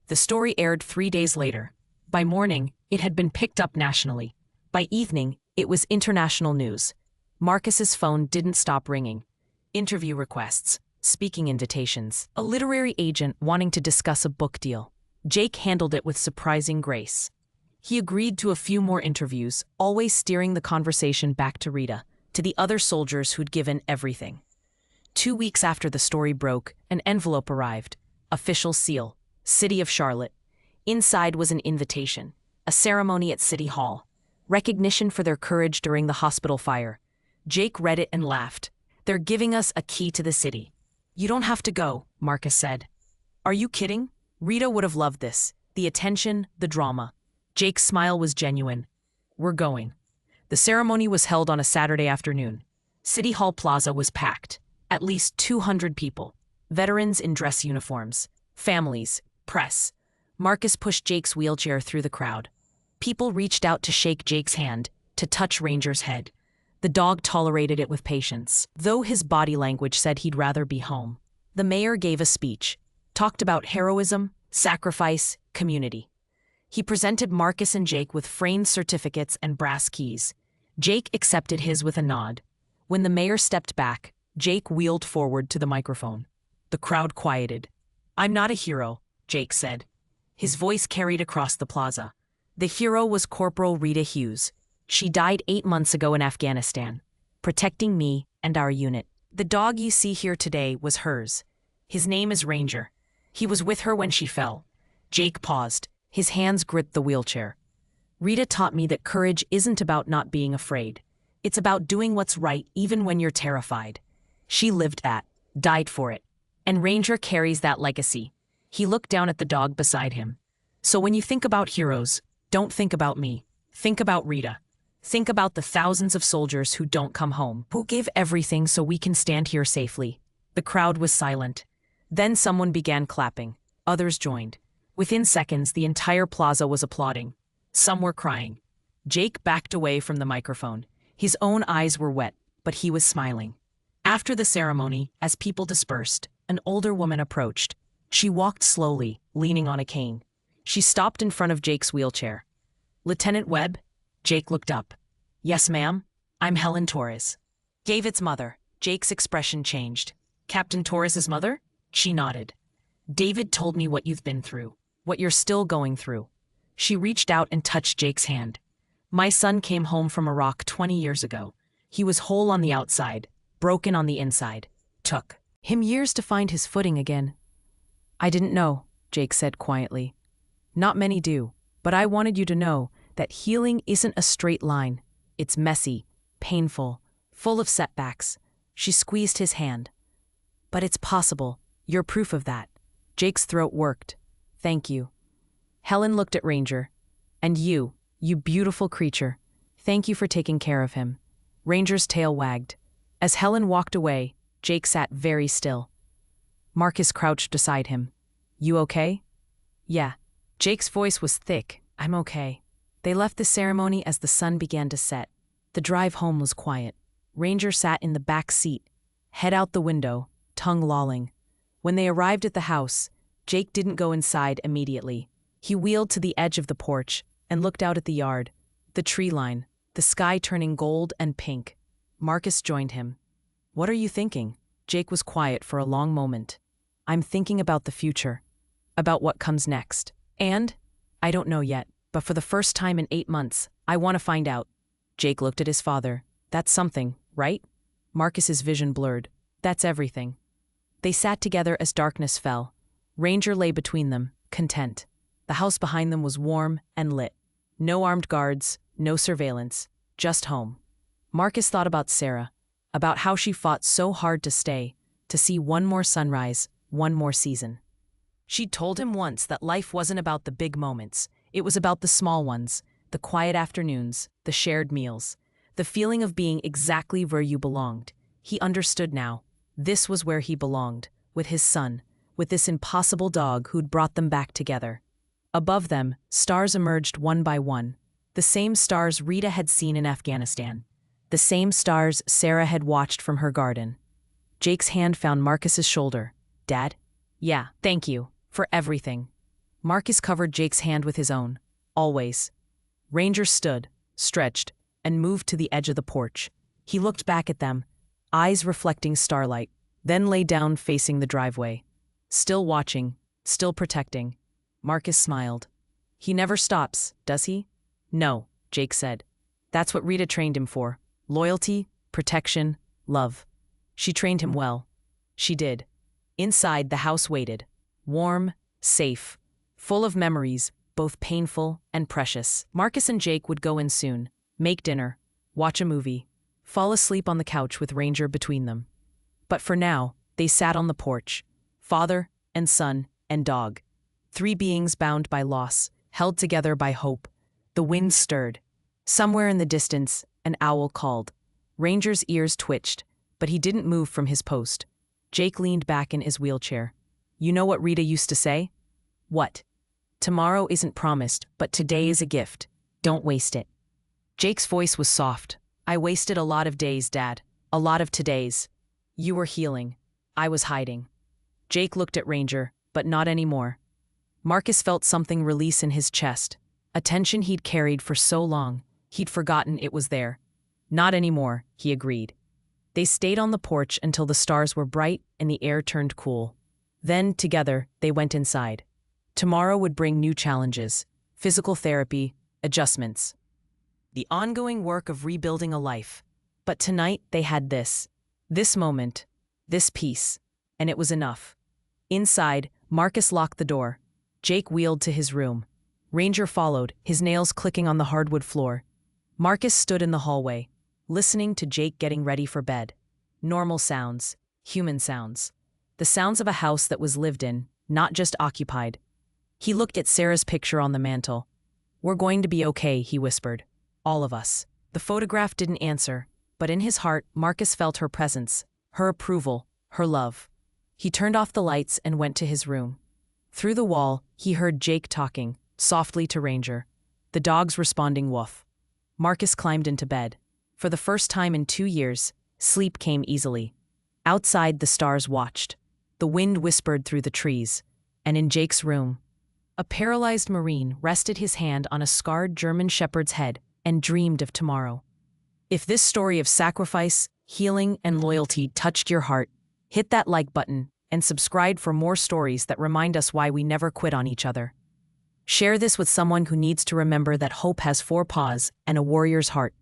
The story aired 3 days later. By morning, it had been picked up nationally. By evening, it was international news. Marcus's phone didn't stop ringing. Interview requests, speaking invitations, a literary agent wanting to discuss a book deal. Jake handled it with surprising grace. He agreed to a few more interviews, always steering the conversation back to Rita, to the other soldiers who'd given everything. 2 weeks after the story broke, an envelope arrived. Official seal, City of Charlotte. Inside was an invitation, a ceremony at City Hall, recognition for their courage during the hospital fire. Jake read it and laughed. "They're giving us a key to the city." "You don't have to go," Marcus said. "Are you kidding? Rita would have loved this. The attention, the drama." Jake's smile was genuine. "We're going." The ceremony was held on a Saturday afternoon. City Hall Plaza was packed. At least 200 people. Veterans in dress uniforms. Families. Press. Marcus pushed Jake's wheelchair through the crowd. People reached out to shake Jake's hand, to touch Ranger's head. The dog tolerated it with patience, though his body language said he'd rather be home. The mayor gave a speech, talked about heroism, sacrifice, community. He presented Marcus and Jake with framed certificates and brass keys. Jake accepted his with a nod. When the mayor stepped back, Jake wheeled forward to the microphone. The crowd quieted. "I'm not a hero," Jake said. His voice carried across the plaza. The hero was Corporal Rita Hughes. She died 8 months ago in Afghanistan, protecting me and our unit. The dog you see here today was hers. His name is Ranger. He was with her when she fell. Jake paused. His hands gripped the wheelchair. "Rita taught me that courage isn't about not being afraid. It's about doing what's right even when you're terrified. She lived that, died for it. And Ranger carries that legacy." He looked down at the dog beside him. "So when you think about heroes, don't think about me. Think about Rita. Think about the thousands of soldiers who don't come home, who give everything so we can stand here safely." The crowd was silent. Then someone began clapping. Others joined. Within seconds, the entire plaza was applauding. Some were crying. Jake backed away from the microphone. His own eyes were wet, but he was smiling. After the ceremony, as people dispersed, an older woman approached. She walked slowly, leaning on a cane. She stopped in front of Jake's wheelchair. "Lieutenant Webb?" Jake looked up. "Yes, ma'am. I'm Helen Torres." David's mother. Jake's expression changed. "Captain Torres's mother?" She nodded. "David told me what you've been through, what you're still going through." She reached out and touched Jake's hand. "My son came home from Iraq 20 years ago. He was whole on the outside, broken on the inside. Took him years to find his footing again." "I didn't know," Jake said quietly. "Not many do, but I wanted you to know that healing isn't a straight line. It's messy, painful, full of setbacks." She squeezed his hand. "But it's possible. You're proof of that." Jake's throat worked. "Thank you." Helen looked at Ranger. "And you beautiful creature. Thank you for taking care of him." Ranger's tail wagged. As Helen walked away, Jake sat very still. Marcus crouched beside him. "You okay?" "Yeah." Jake's voice was thick. "I'm okay." They left the ceremony as the sun began to set. The drive home was quiet. Ranger sat in the back seat, head out the window, tongue lolling. When they arrived at the house, Jake didn't go inside immediately. He wheeled to the edge of the porch and looked out at the yard, the tree line, the sky turning gold and pink. Marcus joined him. "What are you thinking?" Jake was quiet for a long moment. "I'm thinking about the future, about what comes next. And I don't know yet. but for the first time in 8 months, I want to find out. Jake looked at his father. That's something, right? Marcus's vision blurred. That's everything. They sat together as darkness fell. Ranger lay between them, content. The house behind them was warm and lit. No armed guards, no surveillance, just home. Marcus thought about Sarah, about how she fought so hard to stay, to see one more sunrise, one more season. She'd told him once that life wasn't about the big moments. It was about the small ones, the quiet afternoons, the shared meals, the feeling of being exactly where you belonged. He understood now. This was where he belonged, with his son, with this impossible dog who'd brought them back together. Above them, stars emerged one by one, the same stars Rita had seen in Afghanistan, the same stars Sarah had watched from her garden. Jake's hand found Marcus's shoulder. Dad? Yeah, thank you, for everything. Marcus covered Jake's hand with his own. Always. Ranger stood, stretched, and moved to the edge of the porch. He looked back at them, eyes reflecting starlight, then lay down facing the driveway. Still watching, still protecting. Marcus smiled. He never stops, does he? No, Jake said. That's what Rita trained him for. Loyalty, protection, love. She trained him well. She did. Inside, the house waited. Warm, safe, full of memories, both painful and precious. Marcus and Jake would go in soon, make dinner, watch a movie, fall asleep on the couch with Ranger between them. But for now, they sat on the porch, father and son and dog. 3 beings bound by loss, held together by hope. The wind stirred. Somewhere in the distance, an owl called. Ranger's ears twitched, but he didn't move from his post. Jake leaned back in his wheelchair. You know what Rita used to say? What? Tomorrow isn't promised, but today is a gift. Don't waste it. Jake's voice was soft. I wasted a lot of days, Dad. A lot of todays. You were healing. I was hiding. Jake looked at Ranger, but not anymore. Marcus felt something release in his chest. A tension he'd carried for so long, he'd forgotten it was there. Not anymore, he agreed. They stayed on the porch until the stars were bright and the air turned cool. Then, together, they went inside. Tomorrow would bring new challenges, physical therapy, adjustments. The ongoing work of rebuilding a life. But tonight they had this moment, this peace, and it was enough. Inside, Marcus locked the door. Jake wheeled to his room. Ranger followed, his nails clicking on the hardwood floor. Marcus stood in the hallway, listening to Jake getting ready for bed. Normal sounds, human sounds. The sounds of a house that was lived in, not just occupied. He looked at Sarah's picture on the mantel. We're going to be okay, he whispered. All of us. The photograph didn't answer, but in his heart, Marcus felt her presence, her approval, her love. He turned off the lights and went to his room. Through the wall, he heard Jake talking, softly to Ranger. The dogs responding woof. Marcus climbed into bed. For the first time in 2 years, sleep came easily. Outside, the stars watched. The wind whispered through the trees. And in Jake's room, a paralyzed Marine rested his hand on a scarred German shepherd's head and dreamed of tomorrow. If this story of sacrifice, healing, and loyalty touched your heart, hit that like button and subscribe for more stories that remind us why we never quit on each other. Share this with someone who needs to remember that hope has 4 paws and a warrior's heart.